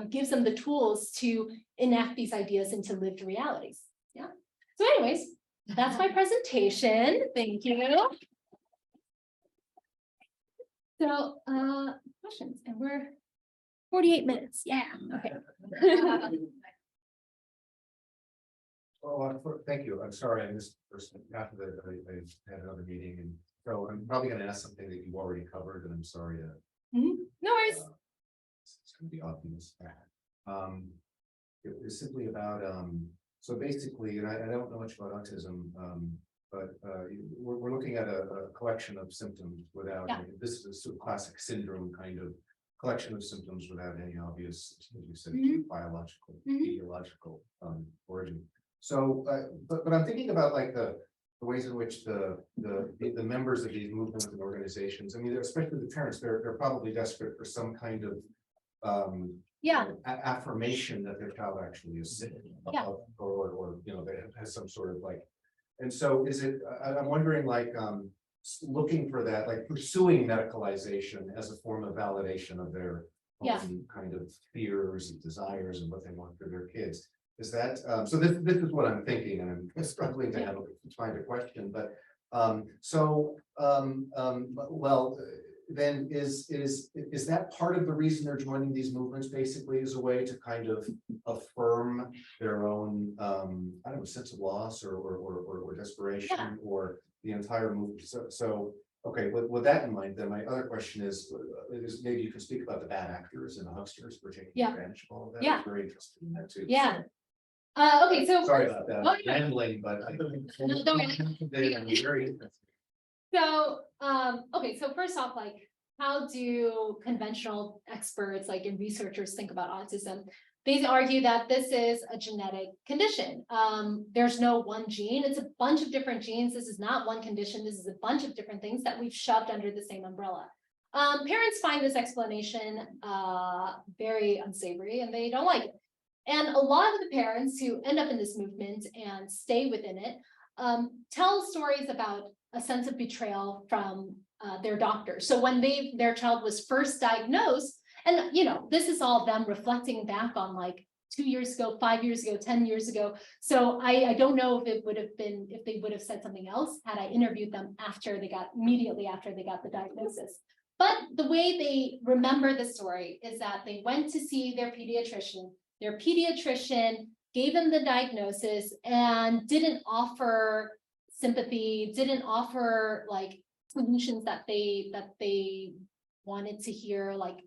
gives them the tools to enact these ideas into lived realities. Yeah. So anyways, that's my presentation. Thank you. So questions, and we're 48 minutes. Yeah. Okay. Well, thank you. I'm sorry I missed first after that. I had another meeting, and so I'm probably going to ask something that you've already covered, and I'm sorry to. No worries. It's going to be obvious. It was simply about so basically, and I don't know much about autism, but we're looking at a collection of symptoms without this is a sort of classic syndrome kind of collection of symptoms without any obvious, as you said, biological, etiological origin. So, but I'm thinking about like the ways in which the members of these movements and organizations, I mean, especially the parents, they're probably desperate for some kind of affirmation that their child actually is sick, or you know, they has some sort of like, and so is it? I'm wondering, like, looking for that, like pursuing medicalization as a form of validation of their own kind of fears and desires and what they want for their kids. Is that so? This is what I'm thinking, and I'm struggling to find a question. But well, then is that part of the reason they're joining these movements? Basically, as a way to kind of affirm their own, I don't know, sense of loss or desperation or the entire movement. So okay, with that in mind, then my other question is maybe you can speak about the bad actors and the hucksters for taking advantage of all of that. Yeah. I'm very interested in that too. Yeah. Okay, so Sorry about that. Oh, yeah. Rambling, but I No, don't worry. I'm very interested. So, okay, so first off, like, how do conventional experts, like, and researchers think about autism? they argue that this is a genetic condition. There's no one gene, it's a bunch of different genes. This is not one condition, this is a bunch of different things that we've shoved under the same umbrella. Parents find this explanation very unsavory and they don't like it. And a lot of the parents who end up in this movement and stay within it tell stories about a sense of betrayal from their doctor. So when their child was first diagnosed, and this is all them reflecting back on like 2 years ago, 5 years ago, 10 years ago. So I don't know if they would have said something else had I interviewed them immediately after they got the diagnosis. But the way they remember the story is that they went to see their pediatrician. Their pediatrician gave them the diagnosis and didn't offer sympathy, didn't offer like solutions that they wanted to hear, like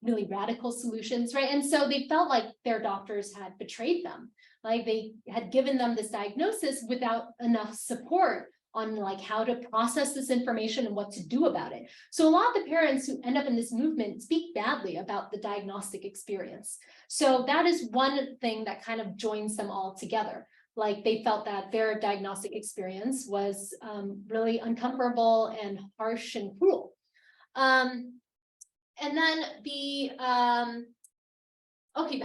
really radical solutions, right? And so they felt like their doctors had betrayed them, like they had given them this diagnosis without enough support on like how to process this information and what to do about it. So a lot of the parents who end up in this movement speak badly about the diagnostic experience. So that is one thing that kind of joins them all together. Like they felt that their diagnostic experience was really uncomfortable and harsh and cruel. And then the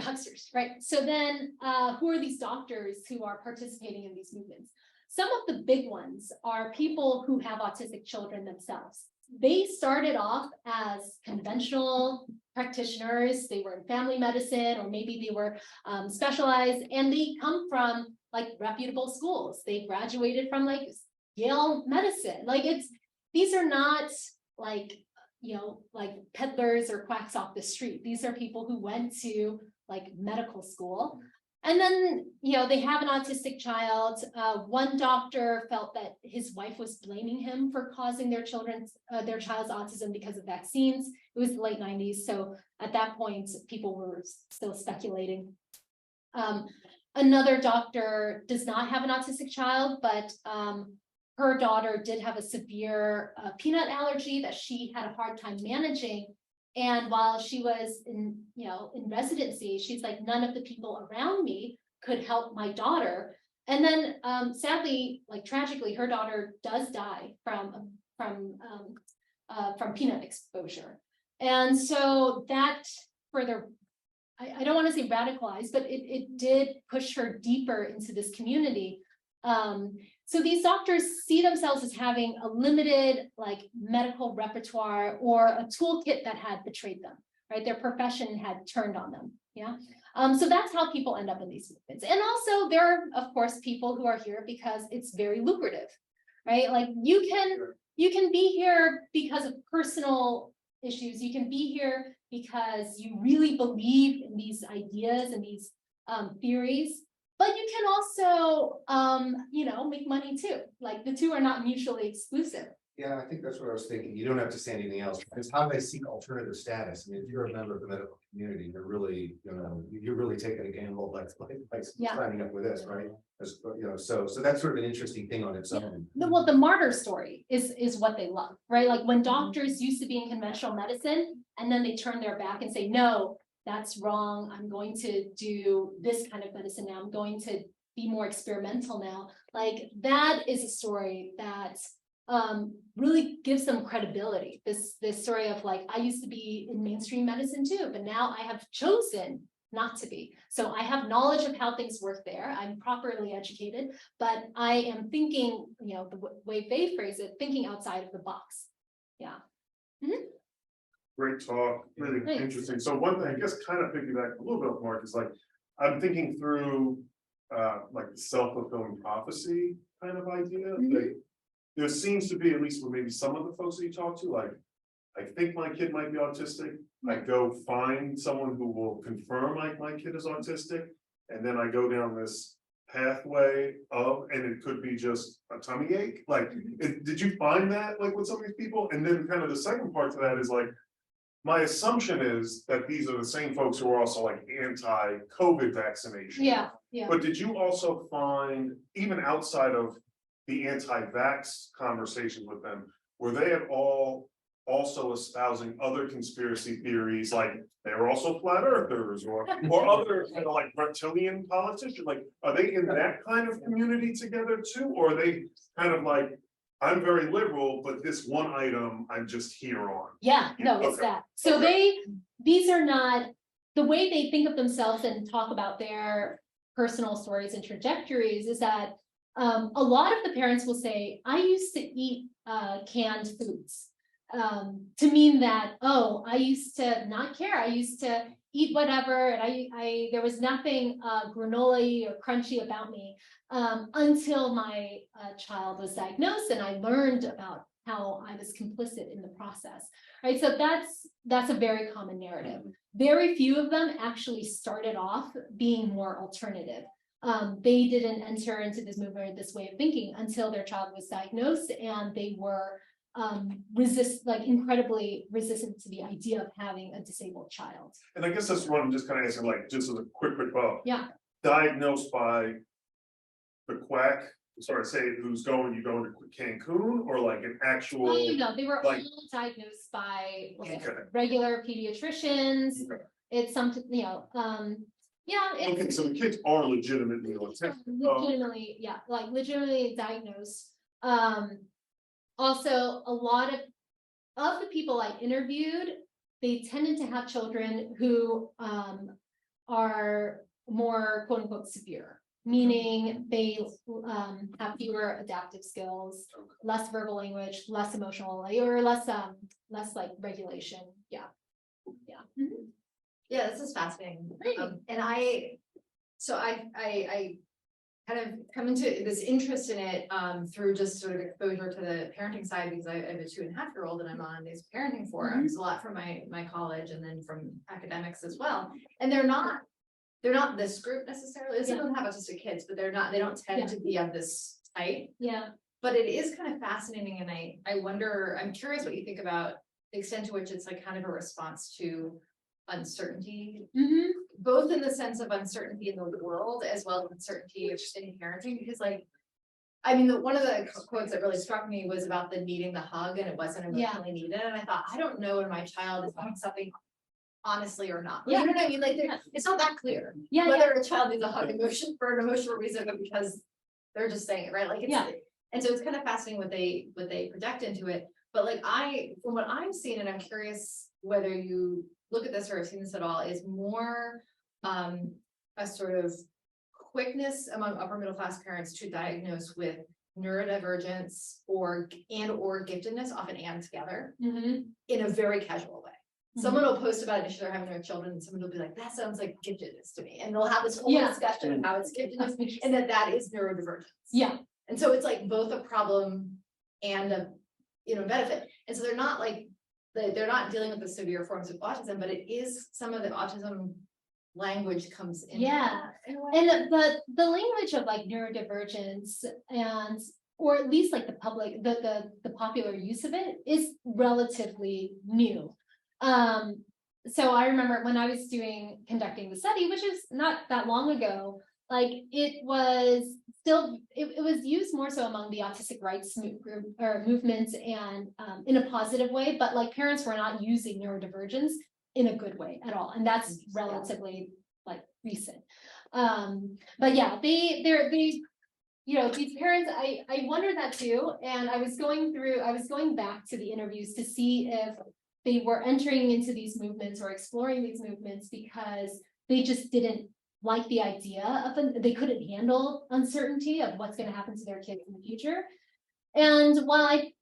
hucksters, right? So then who are these doctors who are participating in these movements? Some of the big ones are people who have autistic children themselves. They started off as conventional practitioners. They were in family medicine, or maybe they were specialized, and they come from like reputable schools. They graduated from like Yale medicine. Like these are not like, like peddlers or quacks off the street. These are people who went to like medical school. And then, they have an autistic child. One doctor felt that his wife was blaming him for causing their child's autism because of vaccines. It was the late 90s. So at that point, people were still speculating. Another doctor does not have an autistic child, but her daughter did have a severe peanut allergy that she had a hard time managing. And while she was in residency, she's like, none of the people around me could help my daughter. And then sadly, like tragically, her daughter does die from peanut exposure. And so that further, I don't want to say radicalized, but it did push her deeper into this community. So these doctors see themselves as having a limited like medical repertoire or a toolkit that had betrayed them, right? Their profession had turned on them, yeah? So that's how people end up in these movements. And also there are, of course, people who are here because it's very lucrative, right? Like you can be here because of personal issues. You can be here because you really believe in these ideas and these theories. But you can also, make money too. Like the two are not mutually exclusive. Yeah, I think that's what I was thinking. You don't have to say anything else, because how they seek alternative status. I mean, if you're a member of the medical community, you're really, you're really taking a gamble like Yeah. signing up with this, right? So that's sort of an interesting thing on its own. Well, the martyr story is what they love, right? Like when doctors used to be in conventional medicine and then they turn their back and say, no, that's wrong. I'm going to do this kind of medicine now. I'm going to be more experimental now. Like that is a story that really gives them credibility. This story of like, I used to be in mainstream medicine too, but now I have chosen not to be. So I have knowledge of how things work there. I'm properly educated, but I am thinking, the way they phrase it, thinking outside of the box. Yeah. Mm-hmm. Great talk, really Thanks. interesting. So one thing, I guess, kind of piggyback a little bit, Mark, is like, I'm thinking through like the self-fulfilling prophecy kind of idea. Mhm. Like, there seems to be, at least with maybe some of the folks that you talk to, like, I think my kid might be autistic. I go find someone who will confirm like my kid is autistic, and then I go down this pathway and it could be just a tummy ache. Like, did you find that like with some of these people? And then kind of the second part to that is like, my assumption is that these are the same folks who are also like anti-COVID vaccination. Yeah. But did you also find, even outside of the anti-vax conversations with them, were they at all also espousing other conspiracy theories, like they're also flat earthers or other kind of like reptilian politicians, like, are they in that kind of community together too? Or are they kind of like, I'm very liberal, but this one item I'm just here on? Yeah, no, it's Okay. that. So these are not, the way they think of themselves and talk about their personal stories and trajectories is that a lot of the parents will say, I used to eat canned foods. To mean that, oh, I used to not care. I used to eat whatever, and I there was nothing granola or crunchy about me until my child was diagnosed, and I learned about how I was complicit in the process. Right, so that's a very common narrative. Very few of them actually started off being more alternative. They didn't enter into this movement or this way of thinking until their child was diagnosed, and they were incredibly resistant to the idea of having a disabled child. And I guess that's what I'm just kind of asking, like, just as a quick follow. Yeah. Diagnosed by the quack, sorry, say who's going, you going to Cancun, or like an actual? Well, no, they were like- all diagnosed by Okay. regular pediatricians. Okay. It's something, yeah, Okay, it's so the kids are legitimately autistic. legitimately, yeah, like legitimately diagnosed. Also, a lot of the people I interviewed, they tended to have children who are more quote unquote severe, meaning they have fewer adaptive skills, less verbal language, less emotional, or less like regulation. Yeah. Mhm. Yeah, this is fascinating. Great. And I kind of come into this interest in it through just sort of exposure to the parenting side, because I have a 2.5-year-old and I'm on these parenting forums a lot from my college and then from academics as well. And they're not this group necessarily. Some of them have autistic kids, but they don't tend to be of this type. Yeah. But it is kind of fascinating, and I wonder, I'm curious what you think about the extent to which it's like kind of a response to uncertainty, Mhm. both in the sense of uncertainty in the world as well as uncertainty in parenting, because like, I mean, one of the quotes that really struck me was about the needing the hug, and it wasn't emotionally needed, and I thought, I don't know when my child is doing something honestly or not. Yeah. You know what I mean? Like, it's not that clear Yeah, whether a child needs a hug for an emotional reason, but because they're just saying it, right? Like, it's, and so it's kind of fascinating what they project into it. But like, from what I'm seeing, and I'm curious whether you look at this or have seen this at all, is more a sort of quickness among upper middle class parents to diagnose with neurodivergence or giftedness, often and together, Mhm. in a very casual way. Someone will post about an issue they're having with their children, and someone will be like, that sounds like giftedness to me. And they'll have this whole discussion of how it's giftedness and that is neurodivergence. Yeah. And so it's like both a problem and a benefit. And so they're not dealing with the severe forms of autism, but it is some of the autism language comes in. Yeah. And the language of like neurodivergence or at least like the popular use of it is relatively new. So I remember when I was conducting the study, which is not that long ago, like it was used more so among the autistic rights movements and in a positive way, but like parents were not using neurodivergence in a good way at all. And that's relatively like recent. But yeah, these parents, I wonder that too. And I was going back to the interviews to see if they were entering into these movements or exploring these movements because they just didn't like the idea of them. They couldn't handle uncertainty of what's going to happen to their kids in the future. And while I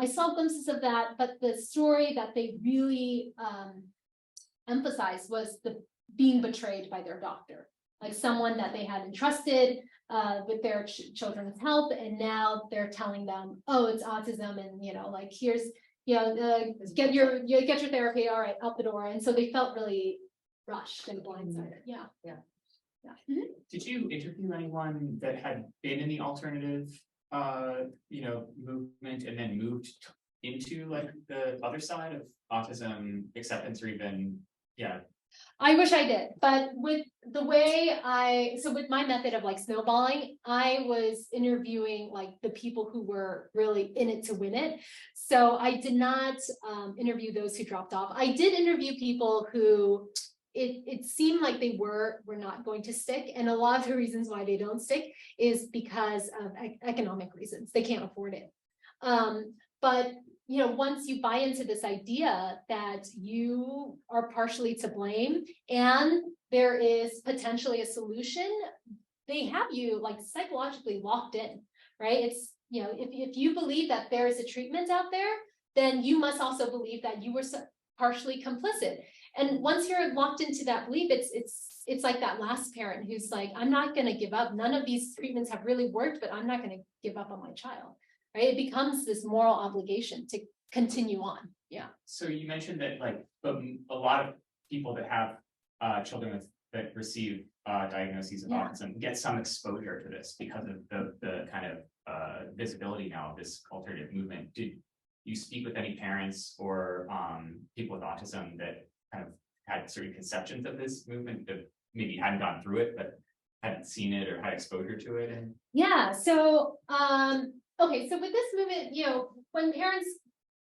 saw glimpses of that, but the story that they really emphasized was the being betrayed by their doctor, like someone that they had entrusted with their children's health, and now they're telling them, oh, it's autism, and like here's get your therapy, all right, out the door. And so they felt really rushed and blindsided. Yeah. Mm-hmm. Did you interview anyone that had been in the alternative movement and then moved into like the other side of autism acceptance, or even I wish I did, but with the way with my method of like snowballing, I was interviewing like the people who were really in it to win it. So I did not interview those who dropped off. I did interview people who it seemed like they were not going to stick. And a lot of the reasons why they don't stick is because of economic reasons. They can't afford it. But you know, once you buy into this idea that you are partially to blame and there is potentially a solution, they have you like psychologically locked in, right? It's, you know, if you believe that there is a treatment out there, then you must also believe that you were partially complicit. And once you're locked into that belief, it's like that last parent who's like, I'm not going to give up. None of these treatments have really worked, but I'm not going to give up on my child. Right? It becomes this moral obligation to continue on. Yeah. So you mentioned that like a lot of people that have children that receive diagnoses of autism get some exposure to this because of the kind of visibility now of this alternative movement. Did you speak with any parents or people with autism that kind of had certain conceptions of this movement that maybe hadn't gone through it but hadn't seen it or had exposure to it? And yeah, so okay, so with this movement, you know, when parents,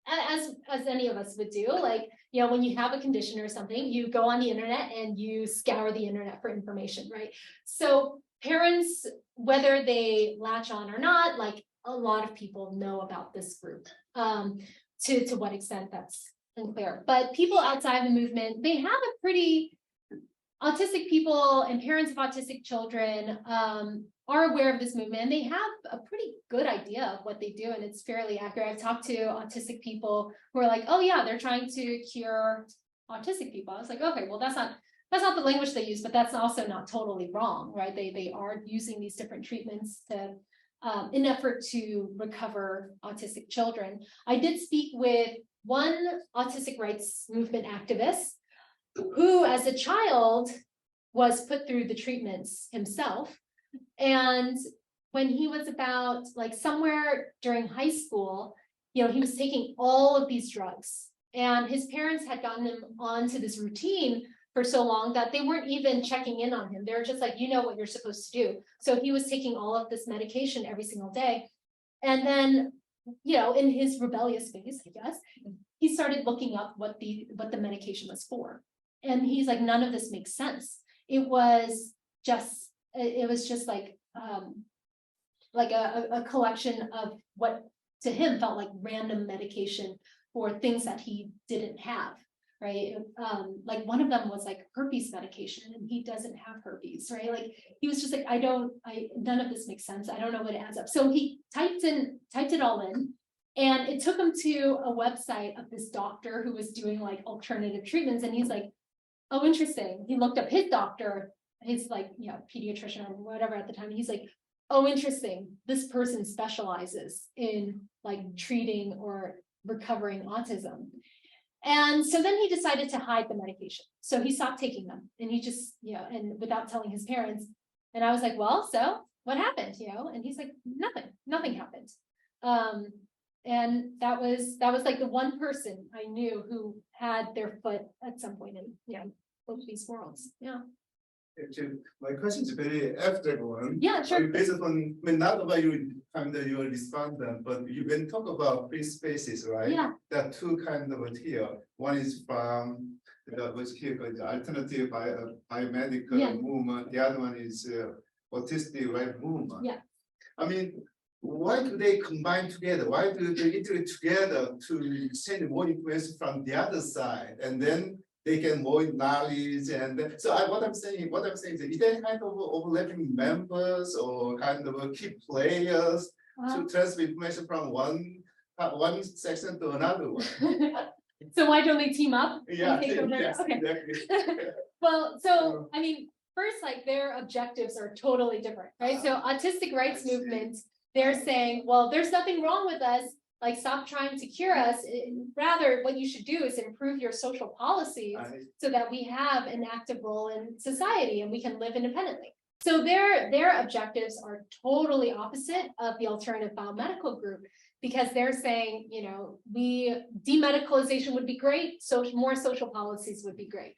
as any of us would do, like, you know, when you have a condition or something, you go on the internet and you scour the internet for information, right? So parents, whether they latch on or not, like a lot of people know about this group. To what extent, that's unclear. But people outside the movement, they have a pretty autistic people and parents of autistic children are aware of this movement, and they have a pretty good idea of what they do, and it's fairly accurate. I've talked to autistic people who are like, oh yeah, they're trying to cure autistic people. I was like, okay, well, that's not the language they use, but that's also not totally wrong, right? They are using these different treatments to in effort to recover autistic children. I did speak with one autistic rights movement activist who, as a child, was put through the treatments himself. And when he was about like somewhere during high school, you know, he was taking all of these drugs, and his parents had gotten him onto this routine for so long that they weren't even checking in on him. They were just like, you know what you're supposed to do. So he was taking all of this medication every single day. And then, you know, in his rebellious phase, I guess, he started looking up what the medication was for. And he's like, none of this makes sense. It was just like a collection of what to him felt like random medication for things that he didn't have, right? Like one of them was like herpes medication, and he doesn't have herpes, right? Like he was just like, none of this makes sense. I don't know what it adds up. So he typed it all in, and it took him to a website of this doctor who was doing like alternative treatments. And he's like, oh, interesting. He looked up his doctor, his like, you know, pediatrician or whatever at the time. He's like, oh, interesting. This person specializes in like treating or recovering autism. And so then he decided to hide the medication. So he stopped taking them, and he just, you know, and without telling his parents. And I was like, well, so what happened, you know? And he's like, nothing happened. And that was like the one person I knew who had their foot at some point in, you know, both these worlds. Yeah. Actually, my question is very abstract one. Yeah, sure. Based on, not about you, kind of your respondent, but you when talk about free spaces, right? Yeah. There are two kinds of here. One is from what's here called the alternative biomedical movement. The other one is autistic right movement. Yeah. I mean, why do they combine together? Why do they integrate together to send more information from the other side, and then they get more knowledge? And so what I'm saying is there kind of overlapping members or kind of key players to transfer information from one section to another one? So why don't they team up? Yeah, yes, okay. Exactly. Well, so I mean, first, like their objectives are totally different, right? So autistic rights movement, they're saying, well, there's nothing wrong with us. Like, stop trying to cure us. Rather, what you should do is improve your social policies so that we have an active role in society and we can live independently. So their objectives are totally opposite of the alternative biomedical group, because they're saying, you know, demedicalization would be great, so more social policies would be great.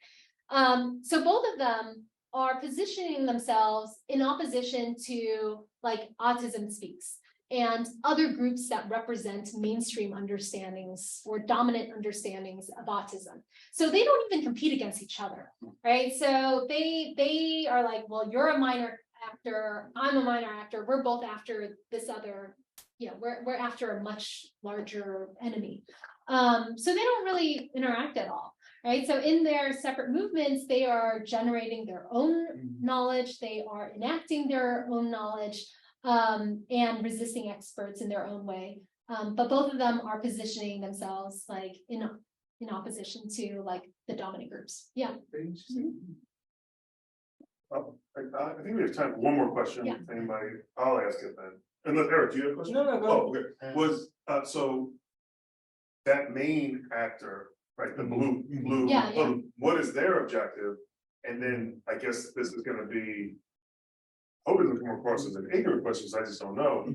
So both of them are positioning themselves in opposition to like Autism Speaks and other groups that represent mainstream understandings or dominant understandings of autism. So they don't even compete against each other, right? So they are like, well, you're a minor actor, I'm a minor actor, we're both after this other, we're after a much larger enemy. So they don't really interact at all, right? So in their separate movements, they are generating their own knowledge, they are enacting their own knowledge, and resisting experts in their own way. But both of them are positioning themselves like in opposition to like the dominant groups. Yeah. Very interesting. I think we have time for one more question. Yeah. If anybody, I'll ask it then. Unless Eric, do you have a question? No, go Oh, okay. Was, so that main actor, right, the blue, Yeah. what is their objective? And then I guess this is gonna be, hope it doesn't come across as an ignorant question, I just don't know.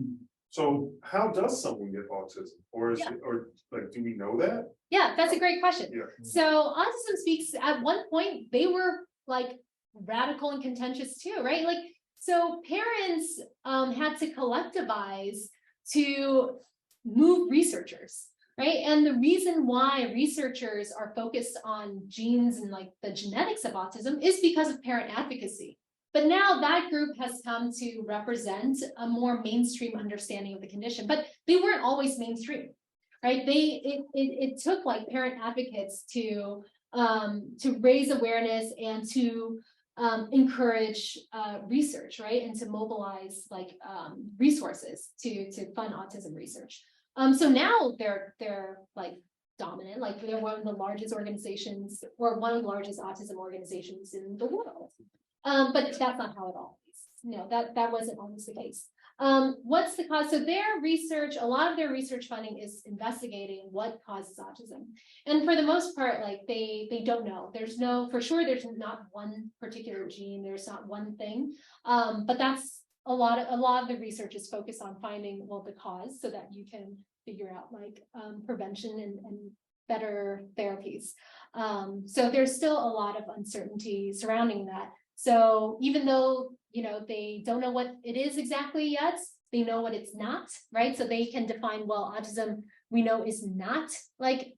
So how does someone get autism? Or is Yeah. it, or like, do we know that? Yeah, that's a great question. Yeah. So Autism Speaks, at one point, they were like radical and contentious too, right? Like, so parents had to collectivize to move researchers, right? And the reason why researchers are focused on genes and like the genetics of autism is because of parent advocacy. But now that group has come to represent a more mainstream understanding of the condition, but they weren't always mainstream, right? It took like parent advocates to raise awareness and to encourage research, right? And to mobilize like resources to fund autism research. So now they're like dominant, like they're one of the largest organizations or one of the largest autism organizations in the world. But that's not how it always, no, that wasn't always the case. What's the cause? So their research, a lot of their research funding is investigating what causes autism. And for the most part, like they don't know. There's no, for sure, there's not one particular gene, there's not one thing. But that's a lot of the research is focused on finding, well, the cause so that you can figure out like prevention and better therapies. So there's still a lot of uncertainty surrounding that. So even though, they don't know what it is exactly yet, they know what it's not, right? So they can define, well, autism, we know is not like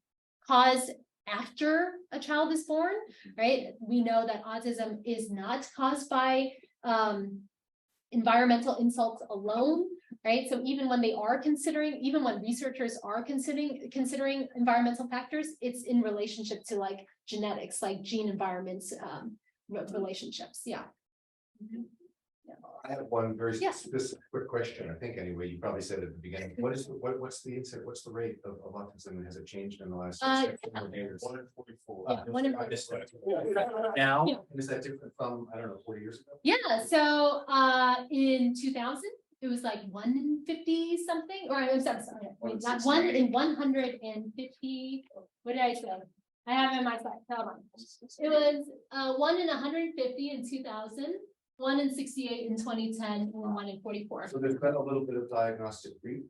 caused after a child is born, right? We know that autism is not caused by environmental insults alone, right? So even when even when researchers are considering environmental factors, it's in relationship to like genetics, like gene environments, relationships. Yeah. I have one very Yeah. specific quick question, I think anyway, you probably said at the beginning, what's the rate of autism, and has it changed in the last 4 years? 1 in 44. Yeah, 1 in 44. Now, Yeah. is that different from, I don't know, 40 years ago? Yeah, so in 2000, it was like 1 in 50 something, or I'm sorry, wait, not 1 in 150. What did I say? I have it in my slide. Hold on. It was 1 in 150 in 2000, 1 in 68 in 2010, and 1 in 44. So there's been a little bit of diagnostic creep.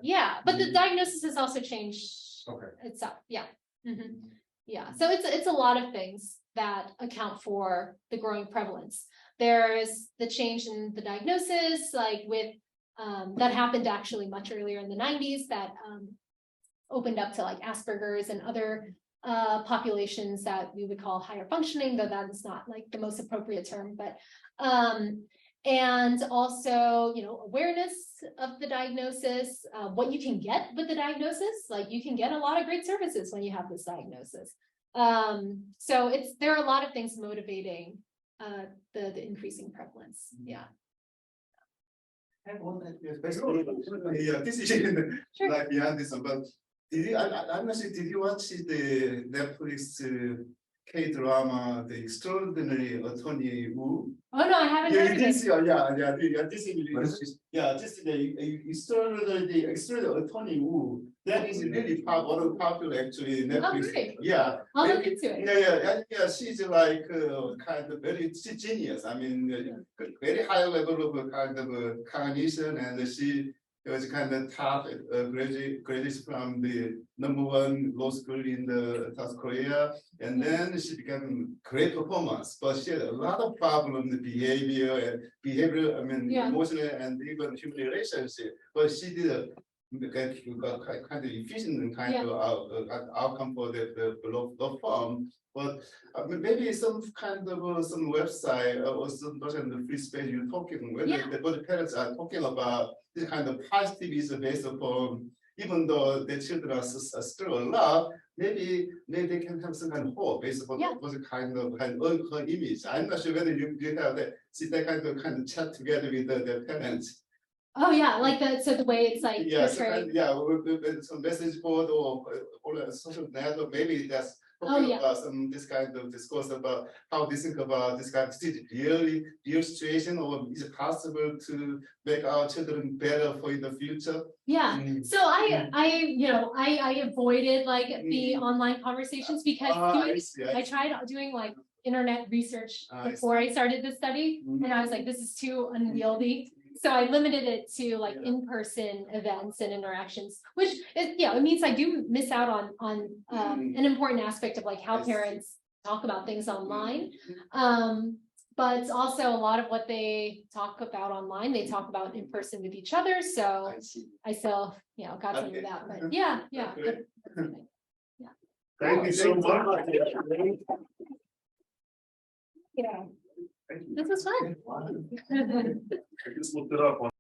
Yeah, but the diagnosis has also changed Okay. itself. Yeah. Yeah, so it's a lot of things that account for the growing prevalence. There's the change in the diagnosis, like with that happened actually much earlier in the 90s, that opened up to like Asperger's and other populations that we would call higher functioning, though that is not like the most appropriate term, but and also, awareness of the diagnosis, what you can get with the diagnosis, like you can get a lot of great services when you have this diagnosis. So there are a lot of things motivating the increasing prevalence. Yeah. Basically, this is Sure. like beyond this, but I'm not sure, did you watch the Netflix K-drama, The Extraordinary Attorney Woo? Oh, no, I haven't heard of This it. is, this is, this is the Extraordinary Attorney Woo. That is really popular actually in Netflix. great. Yeah. I'll look into it. Yeah, she's like kind of very genius. I mean, very high level of kind of cognition, and she It was kind of top graduate from the #1 law school in the South Korea. And then she became great performance, but she had a lot of problems, the behavior, I mean, Yeah. emotional and even human relationship. But she did a kind of efficient and kind Yeah. of outcome for the law firm. But maybe some kind of some website or some version of the free space you're talking, whether Yeah. the parents are talking about this kind of positivism based upon, even though the children are still alive, maybe they can have some kind of hope based upon Yeah. what kind of her image. I'm not sure whether you have that, see that kind of chat together with the parents. Oh, yeah, like so the way it's like Yeah, so portrayed. with some message board or a social network, maybe that's Oh, talking yeah. about this kind of discourse about how they think about this kind of real situation, or is it possible to make our children better for in the future? Yeah, Mm. so I avoided like the online conversations because I see, I tried doing like internet research I see. before I started the study, and I was like, this is too unwieldy. So I limited it to like Yeah. in-person events and interactions, which is, it means I do miss out on an important aspect of like how I see. parents talk about things online. Mhm. But also a lot of what they talk about online, they talk about in person with each other, so I see. I still, got some of Okay. that, but yeah. Okay. Thank you so much. Yeah, this was fun. I just looked it up on